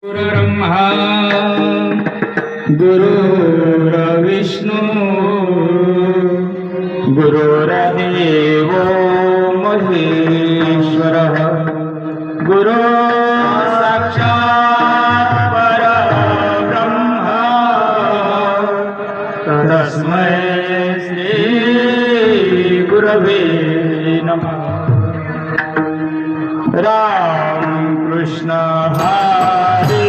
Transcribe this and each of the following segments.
गुरुर्ब्रह्मा गुरुर्विष्णू गुरुर्देवो महेश्वरः गुरु साक्षात् परब्रह्मा तस्मै श्री गुरवे नमः। राम कृष्ण हरे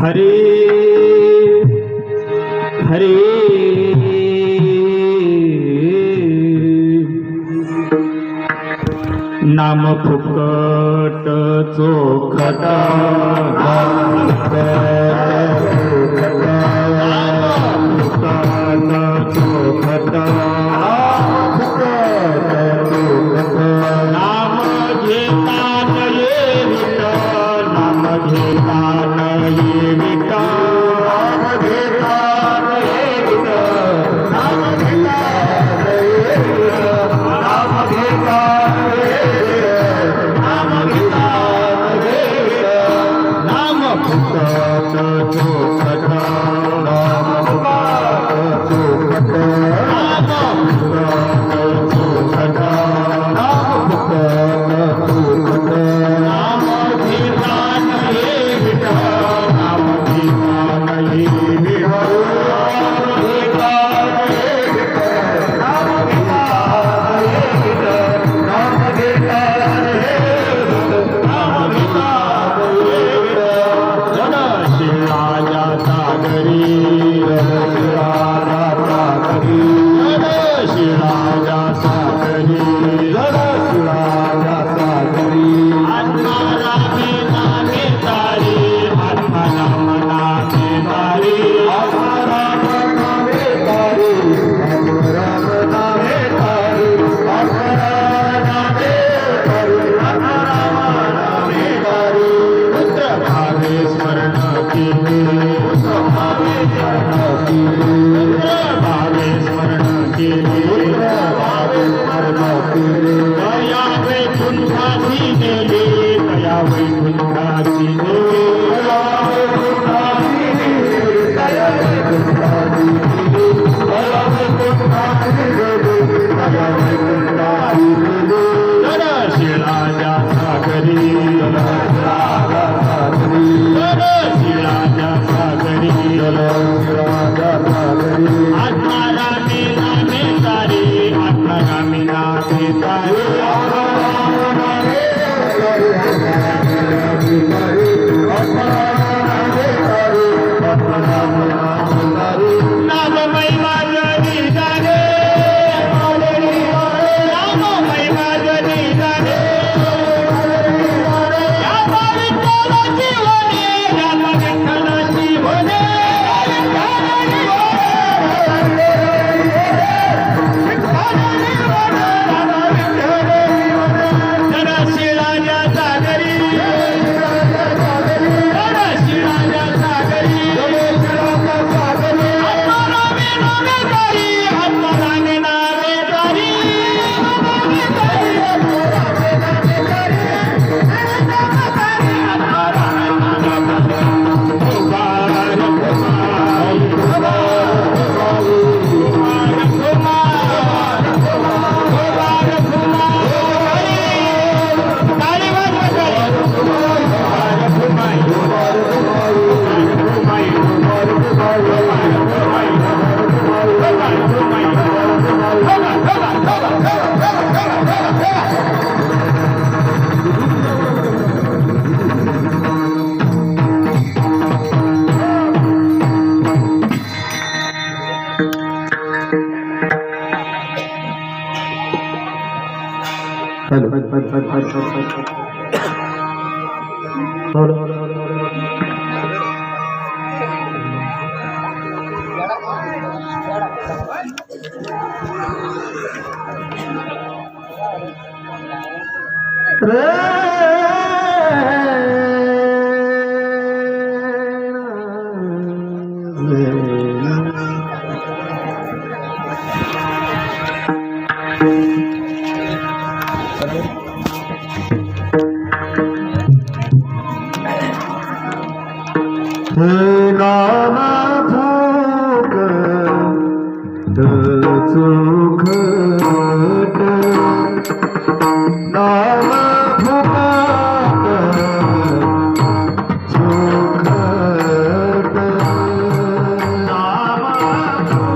हरे हरे नाम फुकट चोखट चोखट नाम घेता नये विट नाम घेता नये विट नाम घेता नये विट नाम घेता नये विट नाम घेता नाम घेता नये विट नाम फुकट चोखट नाम फुकट चोखट नाम फुकट चोखट नाम फुकट चोखट नाम घेता नये विट नाम घेता नये विट नाम घेता नये विट नाम घेता नये विट नाम घेता नये विट नाम घेता नये विट जन शिराया सागरी जन शिराया सागरी जन शिराया सागरी जन शिराया सागरी आत्मा रामे नामे तारी आत्मा राम नामे तारी आत्मा राम नामे तारी आत्मा राम नामे तारी आत्मा राम नामे तारी आत्मा राम नामे तारी पुत्र भावे स्मरण केले पुत्र भावे स्मरण केले पुत्र भावे स्मरण केले पुत्र भावे स्मरण केले दया वैकुंठाची नेले दया वैकुंठाची नेले दया वैकुंठाची नेले दया वैकुंठाची नेले दया वैकुंठाची नेले दया वैकुंठाची नेले जन शिराया सागरी जन शिराया सागरी जन शिराया सागरी जन शिराया सागरी आत्मा रामे नामे तारी आत्मा रामे नामे तारी आत्मा राम नामे तारी आत्मा रामे तारी आत्मा रामे तारी आत्मा राम नामे तारी नाम महिमा जनी जाने नाम महिमा जनी जाने राम विठ्ठलाची होणे राम विठ्ठलाची होणे जन शिराया सागरी जन शिराया सागरी आत्मा रामे नामे तारी आत्मा रामे नामे तारी आत्मा रामे नामे नाम फुकट चोखट नाम फुकट चोखट नाम फुकट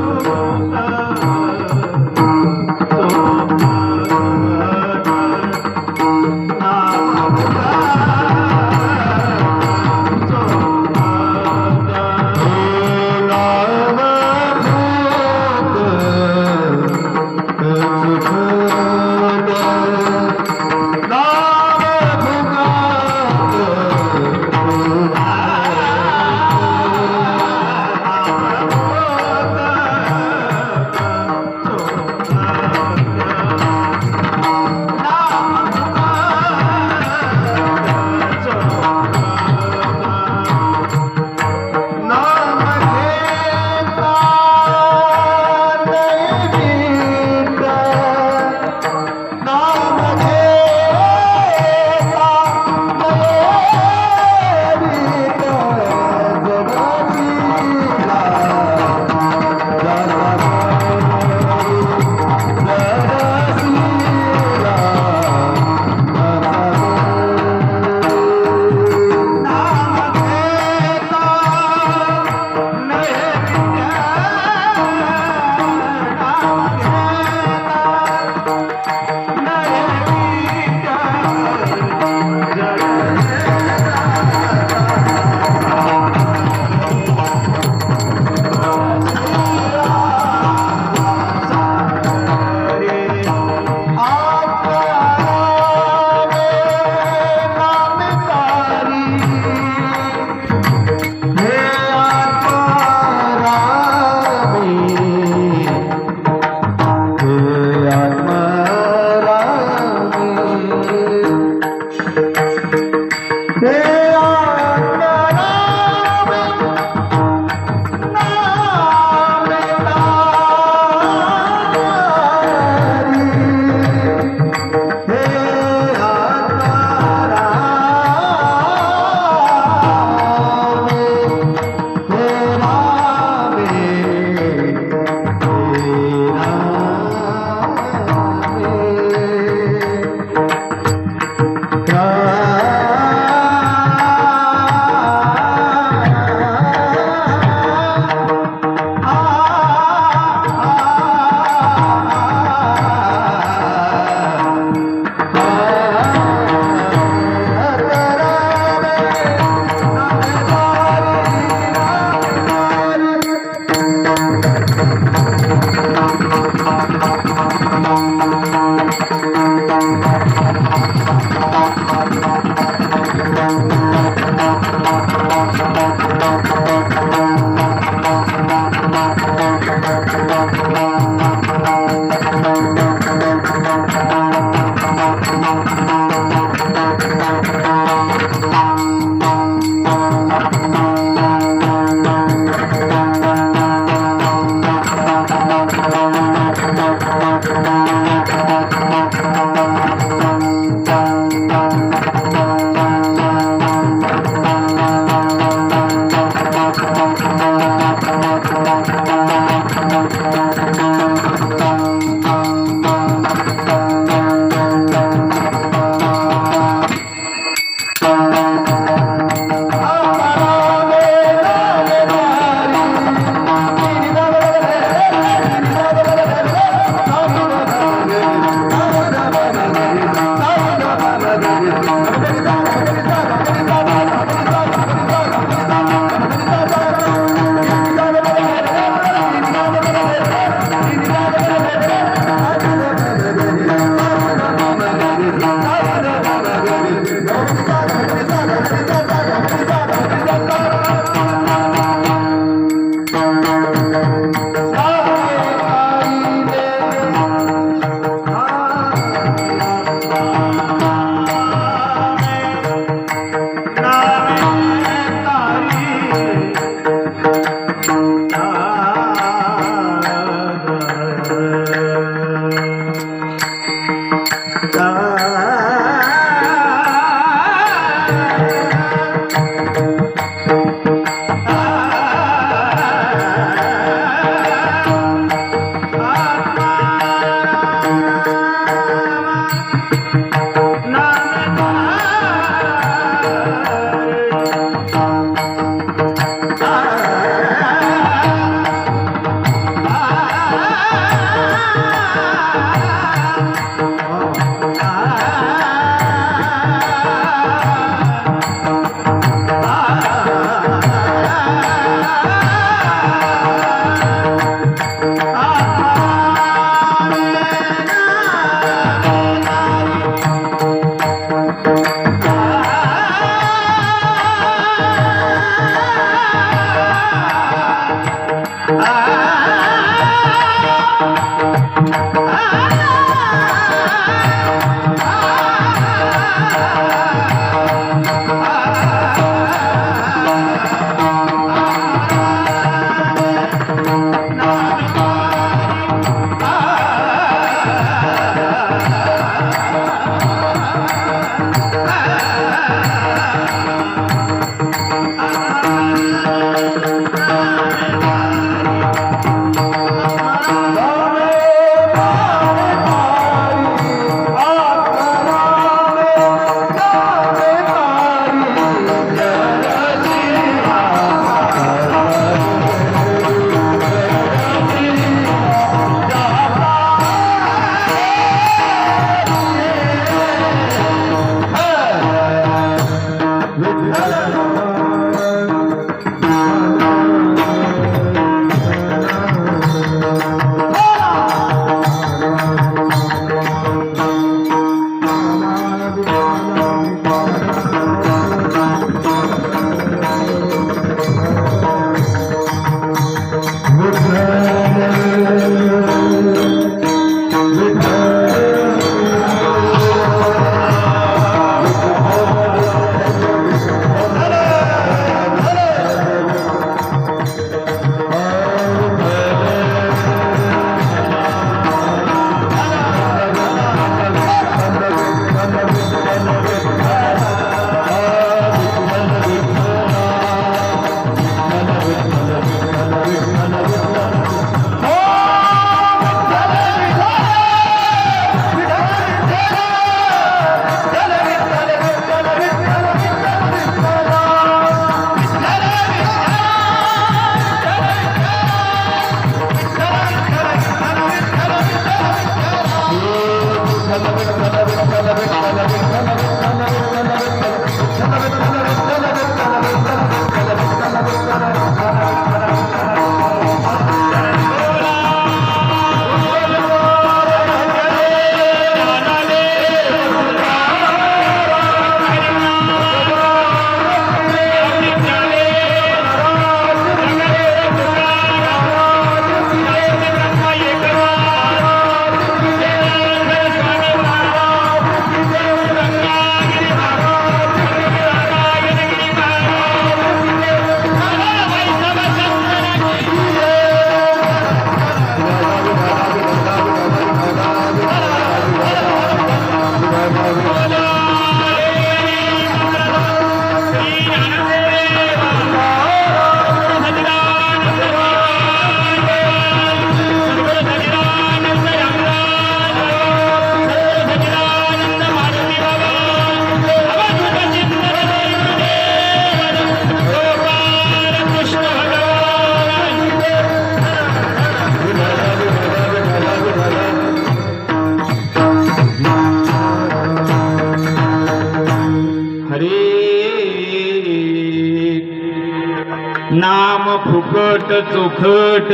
नाम फुकट चोखट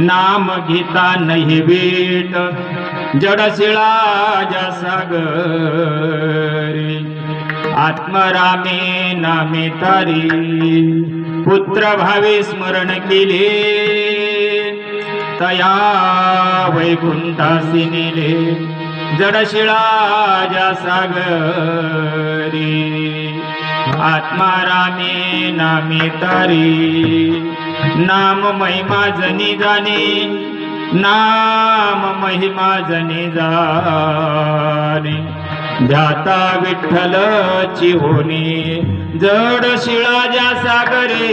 नाम घेता नाही वेट जडशिळा ज्या सागरी आत्मरामे नामे तारी पुत्र भावे स्मरण केले तया वैकुंठासी नेले जडशिळा ज्या सागरी आत्मारामे नामे तारी नाम महिमा जनी जाणे नाम महिमा जनी जाणे ध्याता विठ्ठलची होणे जड शिळाच्या सागरे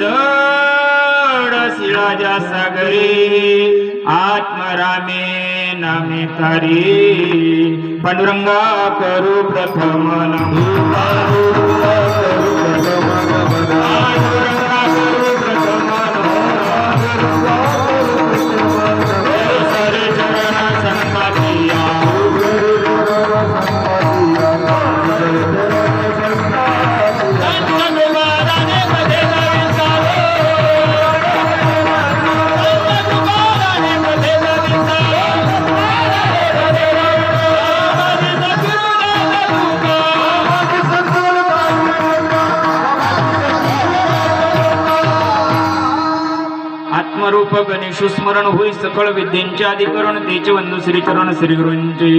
जड शिळाच्या सागरे आत्मरामे नामे तारी पांडुरंगा करू प्रथम पांडुरंगा करू प्रथम सरे चरण संपादिया आत्मरूप गणेश स्मरण होई सकळ विद्येचे अधिकरण तेचे वंदू श्री चरण श्री गुरूंचे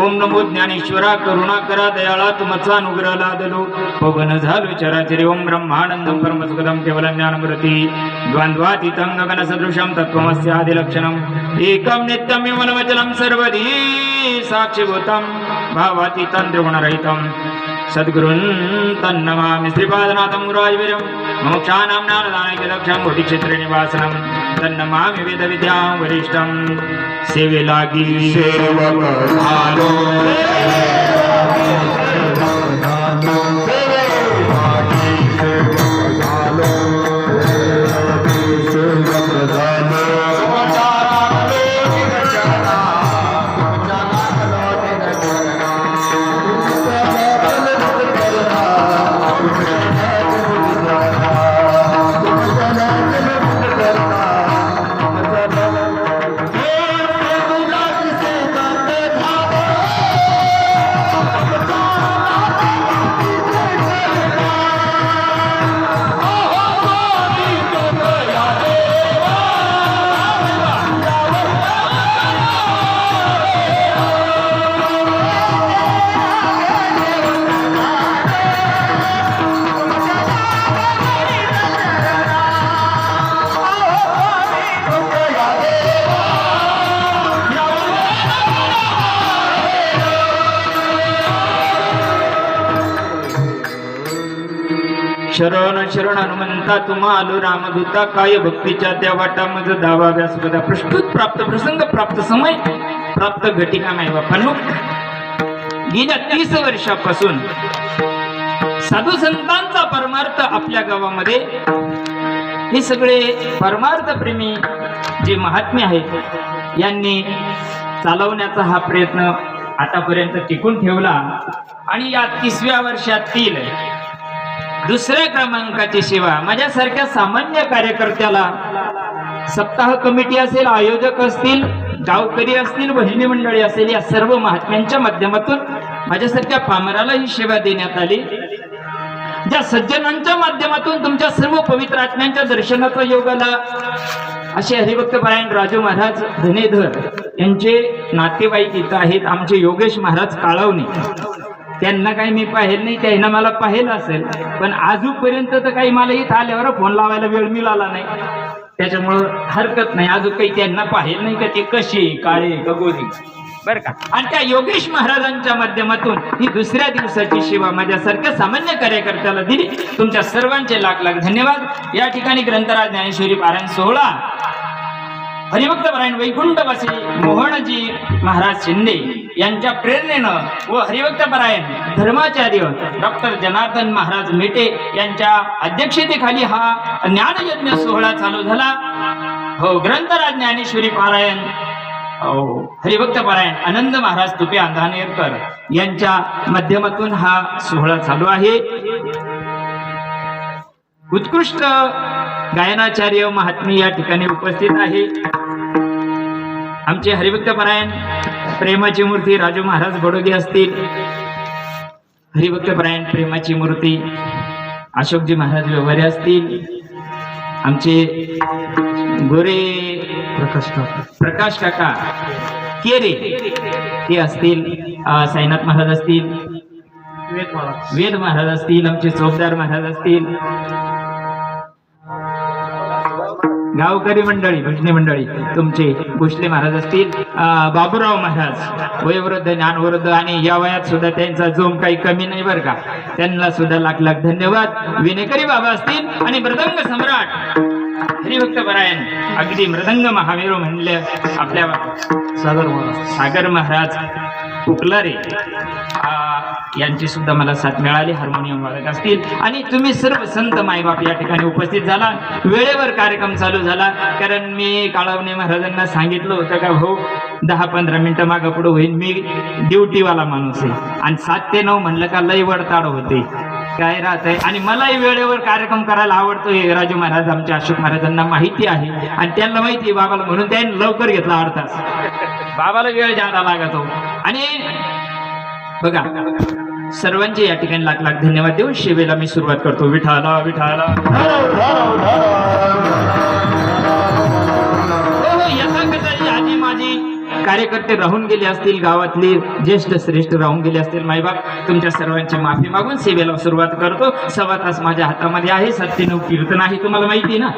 ओम नमो ज्ञानेश्वरा करुणा करा दयाळा तुमचा अनुग्रह लादलो पवन झालो चराचरी ओम ब्रह्मानंदम परमसुखदम केवल ज्ञानमूर्ती द्वंद्वातीतं गगन सदृशं तत्त्वमस्य आदिलक्षणम् एकं नित्यं विमलमचलं सर्वधी साक्षिभूतं भावातीतं त्रिगुणरहितं सद्गुरुन् तन्नमामि श्रीपादनाथं गुराजवीरं मोक्षानां ज्ञानदानैकलक्षं कोटिक्षेत्रे निवासनं तन्नमामि वेदविद्यां वरिष्ठं सेवे लागी सेवक झालो शरण शरण हनुमंता तुम्हा आलो रामदूता काय भक्तीच्या त्या वाटा मज दावा व्यासपदा प्रस्तुत प्राप्त प्रसंग प्राप्त समय प्राप्त घटिका नाही बापांनो गेल्या 30 वर्षापासून साधू संतांचा परमार्थ आपल्या गावामध्ये हे सगळे परमार्थ प्रेमी जे महात्मे आहेत यांनी चालवण्याचा हा प्रयत्न आतापर्यंत टिकून ठेवला आणि या 30व्या वर्षातील दुसऱ्या क्रमांकाची सेवा माझ्यासारख्या सामान्य कार्यकर्त्याला सप्ताह कमिटी असेल आयोजक असतील गावकरी असतील बहिणी मंडळी असेल या सर्व महात्म्यांच्या माध्यमातून माझ्यासारख्या पामराला ही सेवा देण्यात आली ज्या सज्जनांच्या माध्यमातून तुमच्या सर्व पवित्र आत्म्यांच्या दर्शनाचा योग आला असे हरिभक्त पारायण राजू महाराज धनेधर यांचे नातेवाईक इथं आहेत आमचे योगेश महाराज काळवणे त्यांना काही मी पाहिलं नाही त्यांना मला पाहिलं असेल पण आजूपर्यंत तर काही मला इथं आल्यावर फोन लावायला वेळ मिळाला नाही त्याच्यामुळं हरकत नाही अजून काही त्यांना पाहिलं नाही का ते कसे काळे का गोरी बरं का आणि त्या योगेश महाराजांच्या माध्यमातून ही दुसऱ्या दिवसाची सेवा माझ्यासारख्या सामान्य कार्यकर्त्याला दिली तुमच्या सर्वांचे लाख लाख धन्यवाद या ठिकाणी ग्रंथराज ज्ञानेश्वरी पारायण सोहळा हरिभक्त पारायण वैकुंठवासी मोहनजी महाराज शिंदे यांच्या प्रेरणेनं व हरिभक्त पारायण धर्माचार्य डॉक्टर जनार्दन महाराज मेटे यांच्या अध्यक्षतेखाली हा ज्ञानयज्ञ सोहळा चालू झाला हो ग्रंथराज ज्ञानेश्वरी पारायण हरिभक्त पारायण आनंद महाराज तुपे अंधानेरकर यांच्या माध्यमातून हा सोहळा चालू आहे उत्कृष्ट गायनाचार्य महात्मी या ठिकाणी उपस्थित आहे. आमचे हरिभक्त परायण प्रेमाची मूर्ती राजू महाराज बडोगे असतील. हरिभक्त परायण प्रेमाची मूर्ती अशोकजी महाराज व्यवहारे असतील. आमचे गोरे प्रकाश काका केरे ते असतील. साईनाथ महाराज असतील. वेद महाराज असतील. आमचे चौकदार महाराज असतील. गावकरी मंडळी भजनी मंडळी तुमचे भोसले महाराज असतील. बाबूराव महाराज वयोवृद्ध ज्ञानवृद्ध आणि या वयात सुद्धा त्यांचा जोम काही कमी नाही बरं का. त्यांना सुद्धा लाख लाख धन्यवाद. विनेकरी बाबा असतील आणि मृदंग सम्राट हरिभक्त परायण अगदी मृदंग महामेरू म्हणले आपल्या सागर महाराज कुकलारे यांची सुद्धा मला साथ मिळाली. हार्मोनियम वादक असतील. आणि तुम्ही सर्व संत मायबाप या ठिकाणी उपस्थित झाला. वेळेवर कार्यक्रम चालू झाला. कारण मी काळवणे महाराजांना सांगितलं होतं का भाऊ 10-15 मिनिटं मागं पुढं होईल. मी ड्युटीवाला माणूस आहे आणि 7 ते 9 म्हणलं का लई वडताड होते काय राहत आहे. आणि मलाही वेळेवर कार्यक्रम करायला आवडतो. हे राजू महाराज आमच्या अशोक महाराजांना माहिती आहे आणि त्यांना माहिती आहे बाबाला, म्हणून त्यांनी लवकर घेतला 8 तास. बाबाला वेळ जादा लागतो. आणि बघा सर्वांचे या ठिकाणी लाख लाख धन्यवाद देऊन शिवेला मी सुरुवात करतो. विठाला विठाला आधी माझी कार्यकर्ते राहून गेले असतील, गावातले ज्येष्ठ श्रेष्ठ राहून गेले असतील. मायबाप तुमच्या सर्वांची माफी मागून सेवेला सुरुवात करतो. 1.25 तास माझ्या हातामध्ये आहे. 97 कीर्तन आहे, तुम्हाला माहिती ना.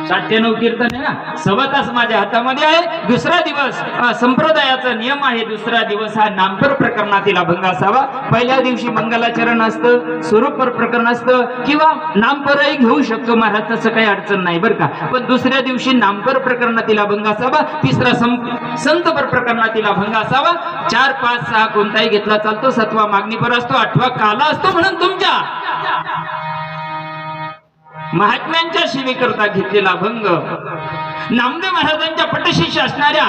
97 कीर्तन आहे ना. 1.25 तास माझ्या हातामध्ये आहे. दुसरा दिवस संप्रदायाचा नियम आहे. दुसरा दिवस हा नामपर प्रकरणातील अभंग असावा. पहिल्या दिवशी मंगलाचरण असतं, स्वरूपर प्रकरण असतं किंवा नामपरही घेऊ शकतो महाराज, तसं काही अडचण नाही बरं का. पण दुसऱ्या दिवशी नामपर प्रकरणातील अभंग असावा. तिसरा संतपर प्रकरणातील अभंग असावा. 4, 5, 6 कोणताही घेतला चालतो. 7वा मागणीपर असतो. 8वा काला असतो. म्हणून तुमच्या महात्म्यांच्या शिवेकरता घेतलेला अभंग नामदेव महाराजांच्या पटशिष्य असणाऱ्या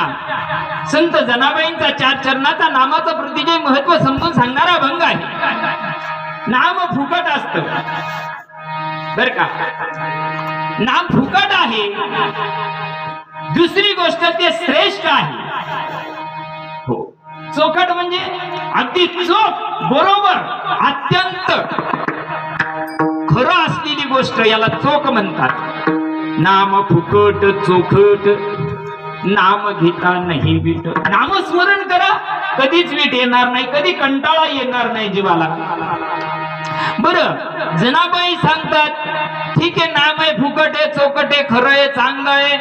संत जनाबाईंचा 4 चरणाचा नामाचा प्रतिजय महत्व समजून सांगणारा अभंग आहे. नाम फुकट असत बर का. नाम फुकट आहे. दुसरी गोष्ट ते श्रेष्ठ आहे. हो, चोखट म्हणजे अगदी चोख, बरोबर, अत्यंत खरं असलेली गोष्ट याला चोख म्हणतात. नाम फुकट चोखट, नाम घेता नाही वीट. नामस्मरण करा, कधीच वीट येणार नाही, कधी कंटाळा येणार नाही जीवाला. बरं, जनाबाई सांगतात ठीक आहे, नाम आहे, फुकट आहे, चोखट आहे, खरं आहे, चांगलं आहे,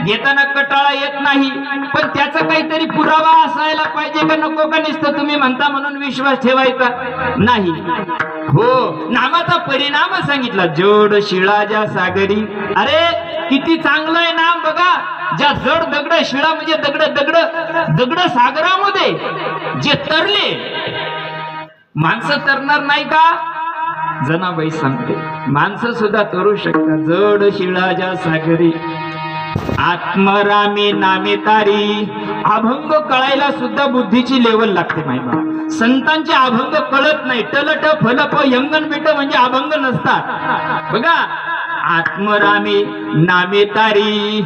घेताना कटाळा येत नाही, पण त्याचा काहीतरी पुरावा असायला पाहिजे का नको? का नुसतं तुम्ही म्हणता म्हणून विश्वास ठेवायचा नाही. हो, नामाचा परिणाम सांगितला. जोड शिळा ज्या सागरी. अरे किती चांगलं आहे नाम बघा. ज्या जड दगड, शिळा म्हणजे दगड, दगड दगड सागरामध्ये जे तरले, माणसं तरणार नाही का? जनाबाई सांगते माणसं सुद्धा तरू शकतात. जड शिळा ज्या सागरी, आत्मरामी नामे तारी. अभंग कळायला सुद्धा बुद्धीची लेवल लागते माहिती. संतांचे अभंग कळत नाही. टलट फलप यंगन बेट म्हणजे अभंग नसतात बघा. आत्मरामी नामे तारी.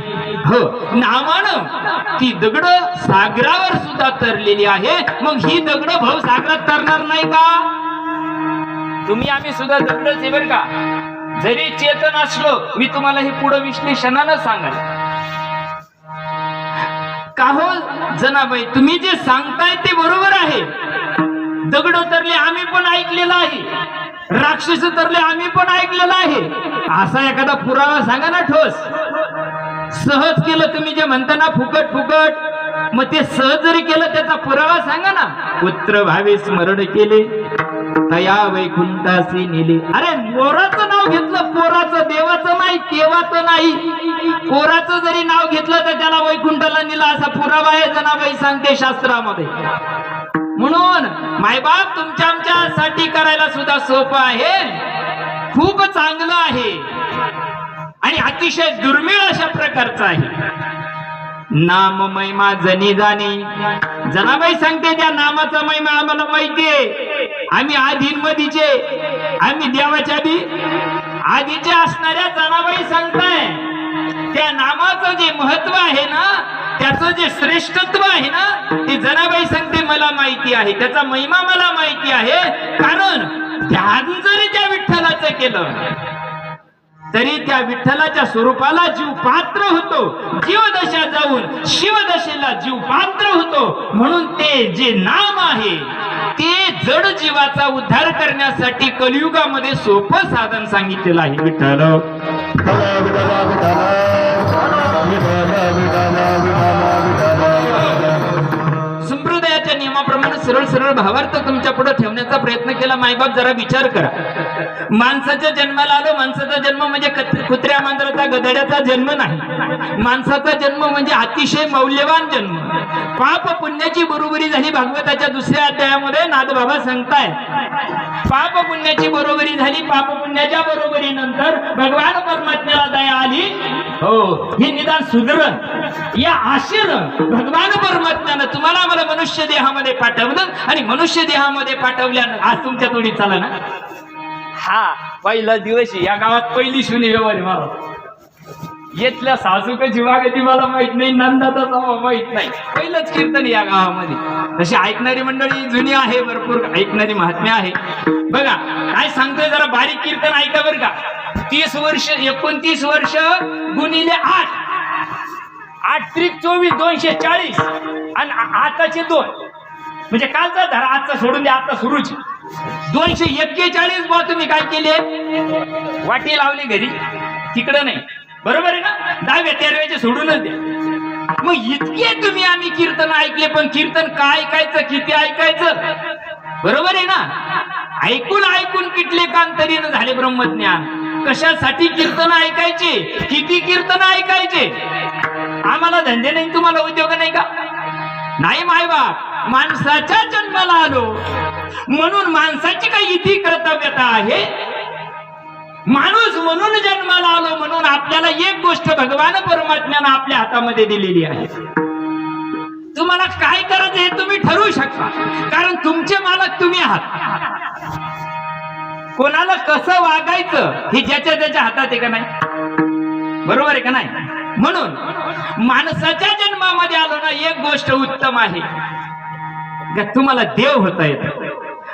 हो, नामानं ती दगड सागरावर सुद्धा तरलेली आहे. मग ही दगड भाऊ सागरात तरणार नाही का? तुम्ही आम्ही सुद्धा दगडच आहे बरं का. जरी चेतन असलो, मी तुम्हाला हे पुढे विश्लेषणानं सांगाल का हो जनाबाई, तुम्ही जे सांगताय ते बरोबर आहे. दगड तरले आम्ही पण ऐकलेलं आहे, राक्षस तरले आम्ही पण ऐकलेलं आहे. असा एखादा पुरावा सांगा ना ठोस. सहज केलं तुम्ही जे म्हणता ना फुकट फुकट, मग ते सहज जरी केलं त्याचा पुरावा सांगा ना. पुत्र भावे स्मरण केले तया वैकुंठासी नेले. अरे पोराचं नाव घेतलं, पोराचं, देवाचं नाही, देवाचं नाही, पोराचं जरी नाव घेतलं तर त्याला वैकुंठाला नेला असा पुरावा आहे जनाबाई सांगते शास्त्रामध्ये. म्हणून मायबाप तुमच्या आमच्यासाठी करायला सुद्धा सोपं आहे, खूप चांगलं आहे आणि अतिशय दुर्मिळ अशा प्रकारचं आहे. नाम महिमा जनी जाणे. जनाबाई सांगते त्या नामाचा महिमा आम्हाला माहितीये. आम्ही आधीन मधीचे, आम्ही देवाच्या बी आधीच्या असणाऱ्या जनाबाई सांगताय त्या नामाचं जे महत्व आहे ना, त्याचं जे श्रेष्ठत्व आहे ना, ती जनाबाई सांगते मला माहिती आहे, त्याचा महिमा मला माहिती आहे. कारण ध्यान जरी त्या विठ्ठलाचं केलं तरी त्या विठ्ठलाच्या स्वरूपाला जीव पात्र होतो. जीवदशा जाऊन शिवदशेला जीव पात्र होतो. म्हणून ते जे नाम आहे ते जड जीवाचा उद्धार करण्यासाठी कलियुगामध्ये सोपं साधन सांगितलेलं आहे. विठ्ठल संप्रदायाच्या नियमाप्रमाणे सरळ सरळ भावार्थ तुमच्या पुढे ठेवण्याचा प्रयत्न केला. मायबाप जरा विचार करा. माणसाच्या जन्माला आलो. माणसाचा जन्म म्हणजे कुत्र्या मांजराचा गधड्याचा जन्म नाही. माणसाचा जन्म म्हणजे अतिशय मौल्यवान जन्म. पाप पुण्याची बरोबरी झाली. भागवताच्या दुसऱ्या अध्यायामध्ये नाथबाबा सांगताय पाप पुण्याची बरोबरी झाली. पाप पुण्याच्या बरोबरीनंतर भगवान परमात्म्याला दया आली. हो, हे निदान सुधरण या आशेनं भगवान परमात्म्यानं तुम्हाला मला मनुष्य देहामध्ये पाठवलं आणि मनुष्य देहामध्ये पाठवल्यानं आज तुमच्या तोडी चाला ना. हा पहिला दिवस या गावात पहिली शुनी व्यवहार मला येथल्या सासूक जीवागती मला माहित नाही, नंदाचा स्वभाव माहित नाही. पहिलंच कीर्तन या गावामध्ये. तशी ऐकणारी मंडळी जुनी आहे, भरपूर ऐकणारी महात्म्य आहे. बघा काय सांगतोय जरा बारीक कीर्तन ऐका बरं का. 30 वर्ष 29 वर्ष गुणिले 8 8 त्रिक 24 240 आणि आताचे 2 म्हणजे कालचा धरा आजचा सोडून द्या, आता सुरूच 241. बा तुम्ही काय केले वाटी लावली घरी तिकडं नाही, बरोबर आहे ना. 10व्या 13व्याचे सोडूनच द्या. मग इतके तुम्ही आम्ही कीर्तन ऐकले, पण कीर्तन काय ऐकायचं किती ऐकायचं, बरोबर आहे ना. ऐकून ऐकून किटले कान तरी न झाले ब्रह्मज्ञान. कशासाठी कीर्तन ऐकायचे, किती कीर्तन ऐकायचे. आम्हाला धंदे नाही, तुम्हाला उद्योग नाही का. नाही मायबाप, माणसाच्या जन्माला आलो म्हणून माणसाची काही इथे कर्तव्यता आहे. माणूस म्हणून जन्माला आलो म्हणून आपल्याला एक गोष्ट भगवान परमात्म्यानं आपल्या हातामध्ये दिलेली आहे. तुम्हाला काय करायचं हे तुम्ही ठरवू शकता, कारण तुमचे मालक तुम्ही आहात. कोणाला कसं वागायचं हे ज्याच्या त्याच्या हातात आहे का नाही, बरोबर आहे का नाही. म्हणून माणसाच्या जन्मामध्ये आलो ना, एक गोष्ट उत्तम आहे का तुम्हाला देव होता येतं.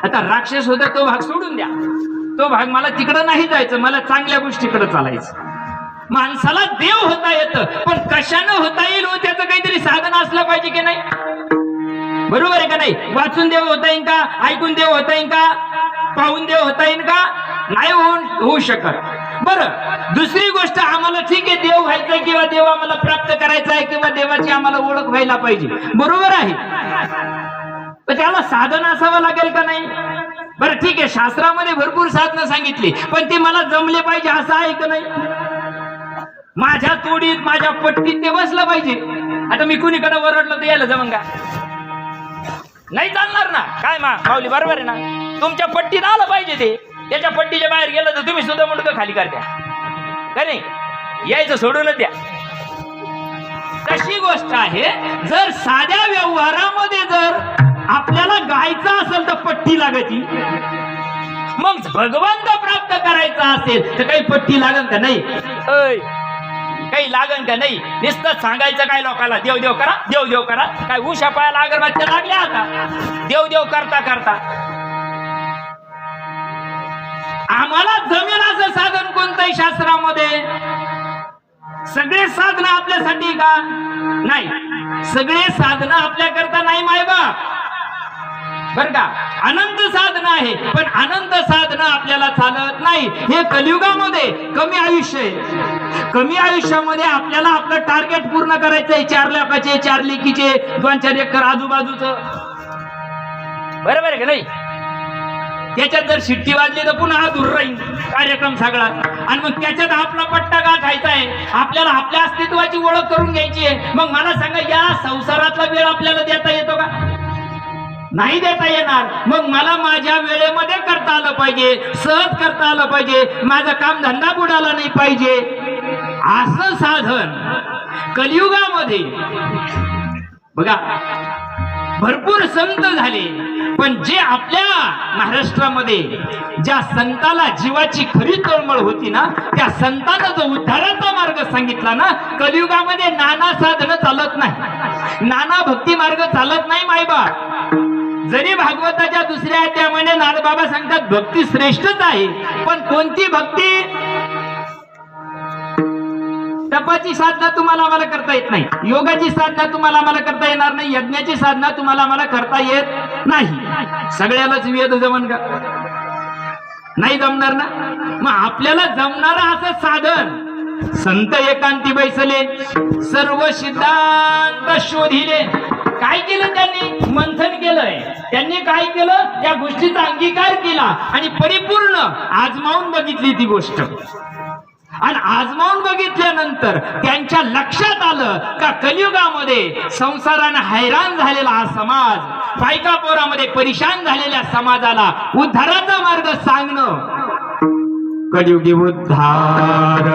आता राक्षस होता तो भाग सोडून द्या, तो भाग मला तिकडं नाही जायचं, मला चांगल्या गोष्टीकडे चालायचं. माणसाला देव होता येतं, पण कशानं होता येईल हो त्याचं काहीतरी साधन असलं पाहिजे की नाही, बरोबर आहे का नाही. वाचून देव होता येईल का, ऐकून देव होता येईल का, पाहून देव होता येईल का, नाही होऊ शकत. बरं दुसरी गोष्ट, आम्हाला ठीक आहे देव व्हायचंय किंवा देव आम्हाला प्राप्त करायचा आहे किंवा देवाची आम्हाला ओळख व्हायला पाहिजे, बरोबर आहे. तर त्याला साधन असावं लागेल का नाही. बरं ठीक आहे, शास्त्रामध्ये भरपूर साधनं सांगितली, पण ते मला जमले पाहिजे असं आहे का नाही. माझ्या तोडीत माझ्या पट्टीत ते बसलं पाहिजे. आता मी कुणीकडे ओरडलो तर यायला जमन का, नाही चालणार ना. काय माऊली बरोबर आहे ना, तुमच्या पट्टीत आलं पाहिजे ते. त्याच्या पट्टीच्या बाहेर गेलं तर तुम्ही सुद्धा मुंडकं खाली करत्या का नाही, यायचं सोडूनच द्या. तशी गोष्ट आहे, जर साध्या व्यवहारामध्ये जर आपल्याला गायचं असेल तर पट्टी लागती, मग भगवंत प्राप्त करायचा असेल तर काही पट्टी लागन का नाही, काही लागन का नाही. नुसतं सांगायचं काय लोकांना देव देव करा, देव देव करा. काय उशा पायाला अगरबत्त्या लागल्या आता देव देव करता करता. आम्हाला जमेल असं साधन कोणतंही शास्त्रामध्ये. सगळे साधन आपल्यासाठी का नाही, सगळे साधन आपल्याकरता नाही मायबाप, बर का. अनंत साधन आहे, पण अनंत साधन आपल्याला चालत नाही. हे कलियुगामध्ये कमी आयुष्य आहे. कमी आयुष्यामध्ये आपल्याला आपलं टार्गेट पूर्ण करायचं आहे. 4 लाखाचे 4 लेकीचे 2-4 एकर आजूबाजूचं, बरोबर आहे का नाही. त्याच्यात जर शिट्टी वाजली तर पुन्हा दूर राहील कार्यक्रम सगळा. आणि मग त्याच्यात आपला पट्टा गाठायचा आहे, आपल्याला आपल्या अस्तित्वाची ओळख करून घ्यायची आहे. मग मला सांगा, या संसारातला वेळ आपल्याला देता येतो का, नाही देता येणार. मग मला माझ्या वेळेमध्ये करता आलं पाहिजे, सहज करता आलं पाहिजे, माझं काम धंदा बुडाला नाही पाहिजे. असं साधन कलियुगामध्ये बघा. भरपूर संत झाले, पण जे आपल्या महाराष्ट्रामध्ये ज्या संताला जीवाची खरी तळमळ होती ना, त्या संतानं जो उद्धाराचा मार्ग सांगितला ना, कलियुगामध्ये नाना साधनं चालत नाही, नाना भक्ती मार्ग चालत नाही मायबाप. जरी भागवताच्या दुसऱ्या अध्यायामध्ये नारबाबा सांगतात भक्ती श्रेष्ठच आहे, पण कोणती भक्ती? तपाची साधना तुम्हाला आम्हाला करता येत नाही, योगाची साधना तुम्हाला आम्हाला करता येणार नाही, यज्ञाची साधना तुम्हाला आम्हाला करता येत नाही. सगळ्यालाच वेद जमन का? नाही जमणार ना. मग आपल्याला जमणारं असं साधन संत एकांती बैसले, सर्व सिद्धांत शोधिले. काय केलं त्यांनी? मंथन केलंय. त्यांनी काय केलं? त्या गोष्टीचा अंगीकार केला आणि परिपूर्ण आजमावून बघितली ती गोष्ट. आणि आजमावून बघितल्यानंतर त्यांच्या लक्षात आलं का कलियुगामध्ये संसाराने हैराण झालेला हा समाज, बायका पोरामध्ये परेशान झालेल्या समाजाला उद्धाराचा मार्ग सांगणं. कलियुगी उद्धार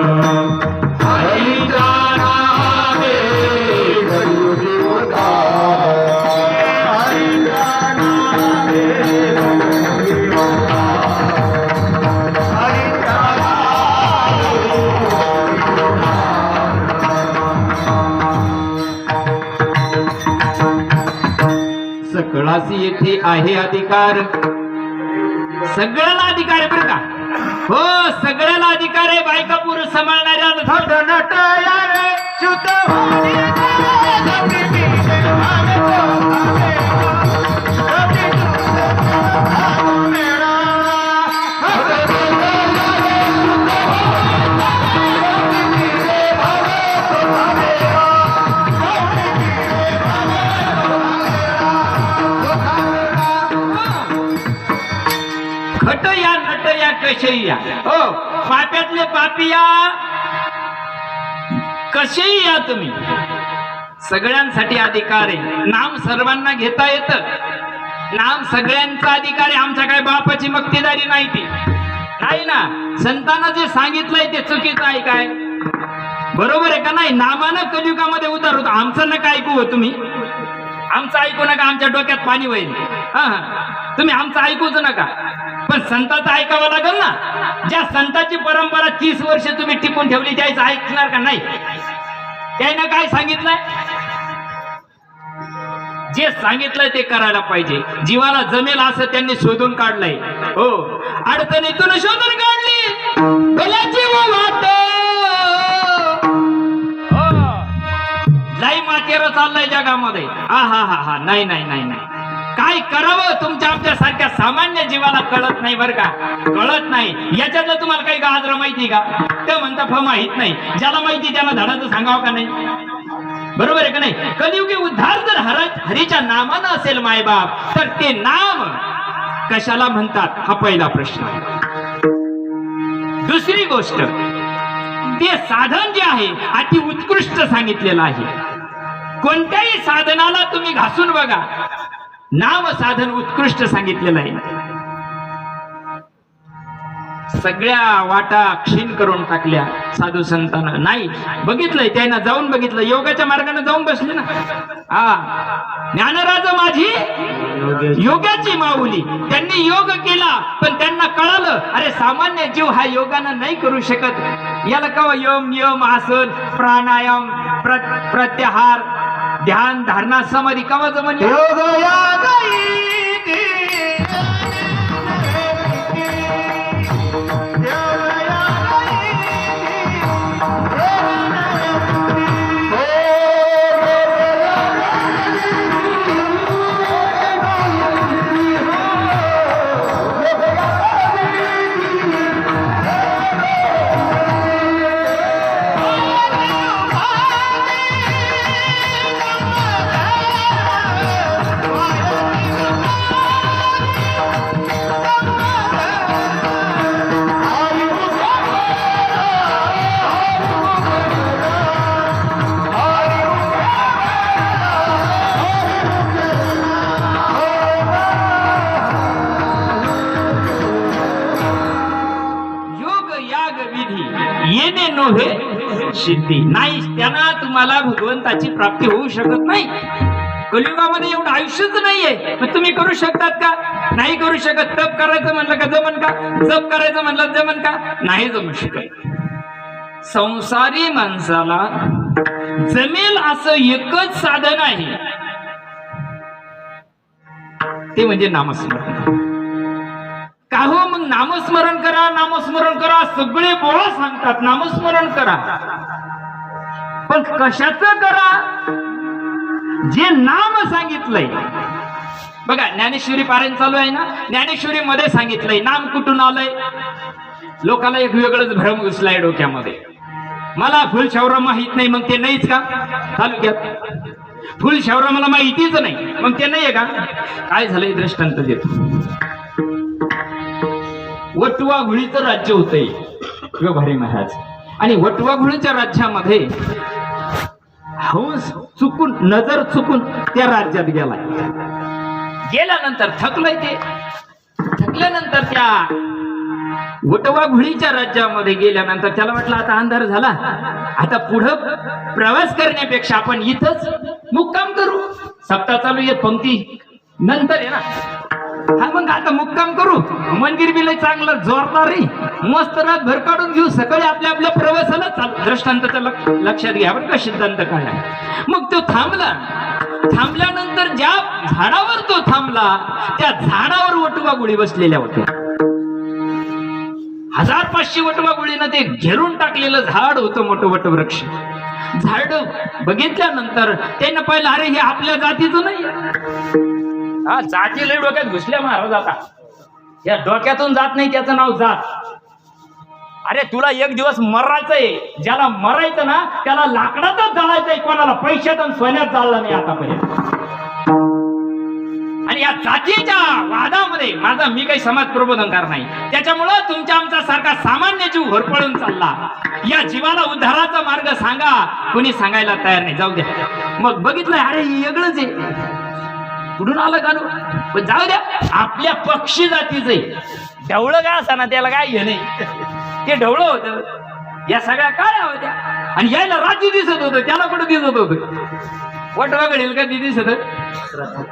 सकळासी येथे आहे अधिकार. सगळ्याला अधिकार आहे बरं का? हो, सगळ्याला अधिकार आहे. बायका पुरुष सांभाळणाऱ्या कशेही या, हो पाप्यातले पापी या, कसेही या तुम्ही, सगळ्यांसाठी अधिकार आहे. नाम सर्वांना घेता येतं, नाम सगळ्यांचा अधिकार आहे. आमच्या काय बापाची मक्तेदारी नाही ती, नाही ना. संतांना जे सांगितलंय ते चुकीचं आहे काय? बरोबर आहे का नाही? नामानं कलियुगामध्ये उतार होतो. आमचं नका ऐकू हो तुम्ही, आमचं ऐकू नका, आमच्या डोक्यात पाणी होईल. हा, तुम्ही आमचं ऐकूच नका, पण संतांचं ऐकावं लागेल ना. ज्या संतांची परंपरा 30 वर्ष तुम्ही टिपून ठेवली, त्याचं ऐकणार का नाही? त्यानं काय सांगितलंय? जे सांगितलंय ते करायला पाहिजे. जीवाला जमेल असं त्यांनी शोधून काढलंय. हो, अडचणीतून शोधून काढली भल्याची वाट. हो, लई मातेर चाललंय जगामध्ये. हा हा हा हा, नाही नाही नाही नाही, काय करावं तुमच्या आमच्या सारख्या सामान्य जीवाला कळत नाही बरं का, कळत नाही. याच्यातलं तुम्हाला काही गाजरं माहिती का? ते म्हणता माहित नाही. ज्याला माहिती त्याला धडाचं सांगावं का नाही? बरोबर आहे का नाही? कलियुगी उद्धार जर हरीच्या नामानं असेल मायबाप, तर ते नाम कशाला म्हणतात हा पहिला प्रश्न. दुसरी गोष्ट, ते साधन जे आहे अति उत्कृष्ट सांगितलेलं आहे. कोणत्याही साधनाला तुम्ही घासून बघा, नाम साधन उत्कृष्ट सांगितलेलं आहे. सगळ्या वाटा क्षीण करून टाकल्या साधू संतांना. नाही बघितलंय, त्यांना जाऊन बघितलं, योगाच्या मार्गाने जाऊन बसले ना. हा, ज्ञानराज माझी योगाची माऊली. त्यांनी योग केला, पण त्यांना कळालं अरे सामान्य जीव हा योगानं नाही करू शकत. याला कवा यम यम आसन प्राणायाम प्रत्याहार ध्यान धारणा समाधी कवा जमन? येणे नव्हे सिद्धी नाही, त्यांना तुम्हाला भगवंताची प्राप्ती होऊ शकत नाही. कलियुगामध्ये एवढं आयुष्यच नाहीये, मग तुम्ही करू शकतात का? नाही करू शकत. तप करायचं म्हणलं का जमन का? जप करायचं म्हणलं जमन का? नाही जमू शकत. संसारी माणसाला जमेल असं एकच साधन आहे, ते म्हणजे नामस्मरण. का हो? मग नामस्मरण करा, नामस्मरण करा, सगळे बोळा सांगतात नामस्मरण करा, पण कशाचं करा? जे नाम सांगितलंय बघा, ज्ञानेश्वरी पारायण चालू आहे ना, ज्ञानेश्वरी मध्ये सांगितलंय नाम कुठून आलंय. लोकांना एक वेगळंच भ्रम घुसलाय डोक्यामध्ये. मला फुलशौर्य माहित नाही, मग ते नाहीच का तालुक्यात? फुलशौर्य मला माहितीच नाही, मग ते नाहीये का? काय झालंय दृष्टांत देतो. वटवा घुळीचं राज्य होतंय व्यवहारी महाराज, आणि वटवा घुळीच्या राज्यामध्ये हंस चुकून, नजर चुकून त्या राज्यात गेलाय. गेल्यानंतर थकलंय ते. थकल्यानंतर त्या वटवा घुळीच्या राज्यामध्ये गेल्यानंतर त्याला वाटलं आता अंधार झाला, आता पुढं प्रवास करण्यापेक्षा आपण इथंच मुक्काम करू. सप्ताह चालू आहे, पंक्ती नंतर आहे ना. हा, मग आता मुक्काम करू. मंदिर बी लय चांगलं जोरदार रे, मस्त रात भर काढून घेऊ, सकाळी आपल्या आपल्या प्रवासाला चालू. दृष्टांताच्या लक्षात घ्या बरं का सिद्धांत काय आहे. मग तो थांबला. थांबल्यानंतर ज्या झाडावर तो थांबला त्या झाडावर वटवा गुळी बसलेल्या होत्या. 1500 वटवा गुळीनं ते घेरून टाकलेलं झाड होतं, मोठं वटवृक्ष. झाड बघितल्यानंतर त्यानं पाहिलं, अरे हे आपल्या जातीचं नाही. हा, जाती लय डोक्यात घुसल्या महाराज. आता या डोक्यातून जात नाही त्याचं नाव जात. अरे तुला एक दिवस मरायचंय, ज्याला मरायचं ना त्याला लाकडातच जाळायचंय, कोणाला पैशात आणि सोन्यात जाळलं नाही आतापर्यंत. आणि या जातीच्या वादामध्ये माझा मी काही समाज प्रबोधनकार नाही, त्याच्यामुळं तुमच्या आमचा सारखा सामान्य जीव होरपळून चालला. या जीवाला उद्धाराचा मार्ग सांगा, कोणी सांगायला तयार नाही. जाऊ द्या. मग बघितलं, अरे वेगळंच आहे, कुठून आलं का? पण जाऊ द्या, आपल्या पक्षी जातीचं आहे. ढवळं काय असा ना, त्याला काय हे नाही, ते ढवळं होतं. या सगळ्या काय होत्या, आणि यायला रात्री दिसत होतं, त्याला कुठं दिसत होतं? वटवा घडेल का ती दिसत?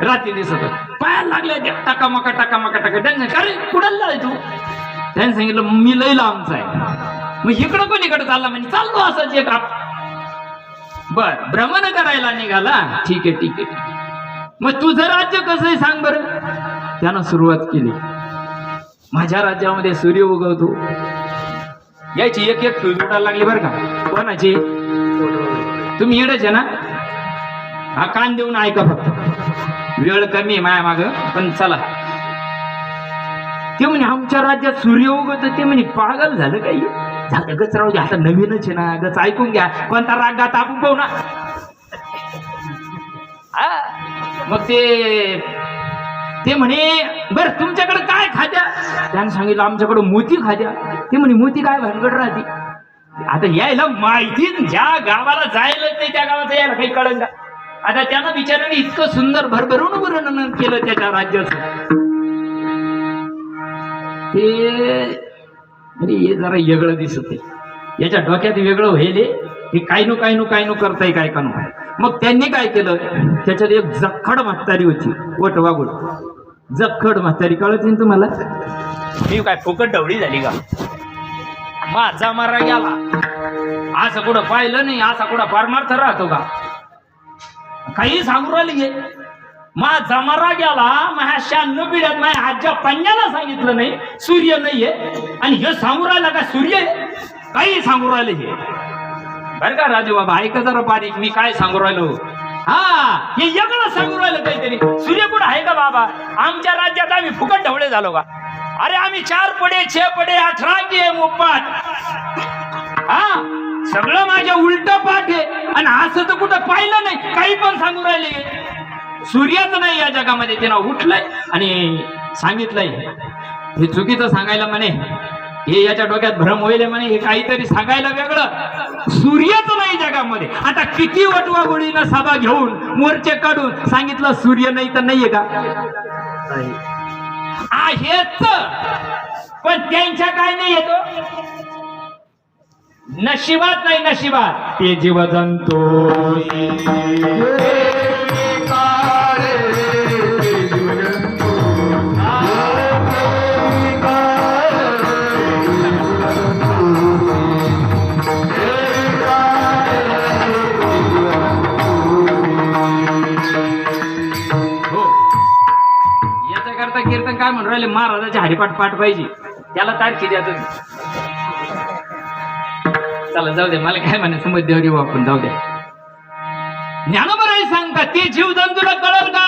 रात्री दिसत होत. पायाला लागल्या त्या टाकामाका टाकामाका टाका. त्यांनी अरे कुठं आहे तू? त्यांनी सांगितलं मी लय लांबचा आहे. मग इकडं कोणीकडे चालला? म्हणजे चाललो असंच एक बर भ्रमण करायला निघाला. ठीक आहे ठीक आहे. मग तुझं राज्य कसं आहे सांग बरं. त्यानं सुरुवात केली. माझ्या राज्यामध्ये सूर्य उगवतो. यायची एक एक फ्यूज उडायला लागली बरं का. कोणाची? तुम्ही येडच आहे ना. हा, कान देऊन ऐका फक्त, वेळ कमी आहे माया माग, पण चला. ते म्हणे आमच्या राज्यात सूर्य उगवतो. ते म्हणे पागल झालं काही. झालं गच राहू दे, आता नवीनच आहे ना, गच ऐकून घ्या. कोणता राग गाता आपण पाहू ना. मग ते म्हणे बर तुमच्याकडे काय खाद्या? त्याने सांगितलं आमच्याकडे मोती खाद्या. ते म्हणे मोती काय भानगड राहते? आता यायला माहिती, ज्या गावाला जायला ते त्या गावाचं यायला काही कळलं का? आता त्यानं बिचाराने इतकं सुंदर भरभरून वर्णन केलं त्याच्या राज्याचं. हे जरा वेगळं दिसत आहे, याच्या डोक्यात वेगळं होईल. हे काय नो करताय काय का नो. मग त्यांनी काय केलं, त्याच्यात एक जखड म्हातारी होती, वटवागुळ. जखड म्हातारी कळत नाही तुम्हाला? मी काय फुकट ढवळी झाली का? माझा मारा गेला. असं कुठं पाहिलं नाही, असा कुठं परमार्थ राहतो का? काही सांगू राहिले. माझा मारा गेला. माझ्या 96 पिढ्यात माझ्या आजच्या पंजाला सांगितलं नाही सूर्य नाहीये, आणि हे सांगू राहिला का सूर्य? काही सांगू राहिले हे बरं का राजू बाबा, ऐका जरा बारीक मी काय सांगू राहिलो. हा, हे वेगळं सांगू राहिलं काहीतरी. सूर्य कुठं आहे का बाबा? आमच्या राज्यात आम्ही फुकट ढवळे झालो का? अरे आम्ही 4 पडे 6 पडे 18 के मुप्पाट. हा, सगळं माझ्या उलट पाठ आहे, आणि असं तर कुठं पाहिलं नाही. काही पण सांगू राहिले. सूर्याचं नाही या जगामध्ये. त्यानं उठलंय आणि सांगितलंय. हे चुकीचं सांगायला म्हणे, हे याच्या डोक्यात भ्रम होईल म्हणे, हे काहीतरी सांगायला वेगळं. सूर्यच नाही जगामध्ये. आता किती वटवाघुळीनं सभा घेऊन मोर्चे काढून सांगितलं सूर्य नाही तर नाहीये का? आहेच, पण त्यांच्या काय नाही येतो नशिबात नाही. नशिबात ते जीव जंतू कीर्तन काय म्हणून राहिले, महाराजाचे हरिपाठ पाठ पाहिजे, त्याला तारखी द्या तुम्ही. चला जाऊ दे, मला काय म्हणायचं मध्यवर येऊ आपण, जाऊ द्या. ज्ञानोबराय सांगतात ते जीवधन तुला कळल का?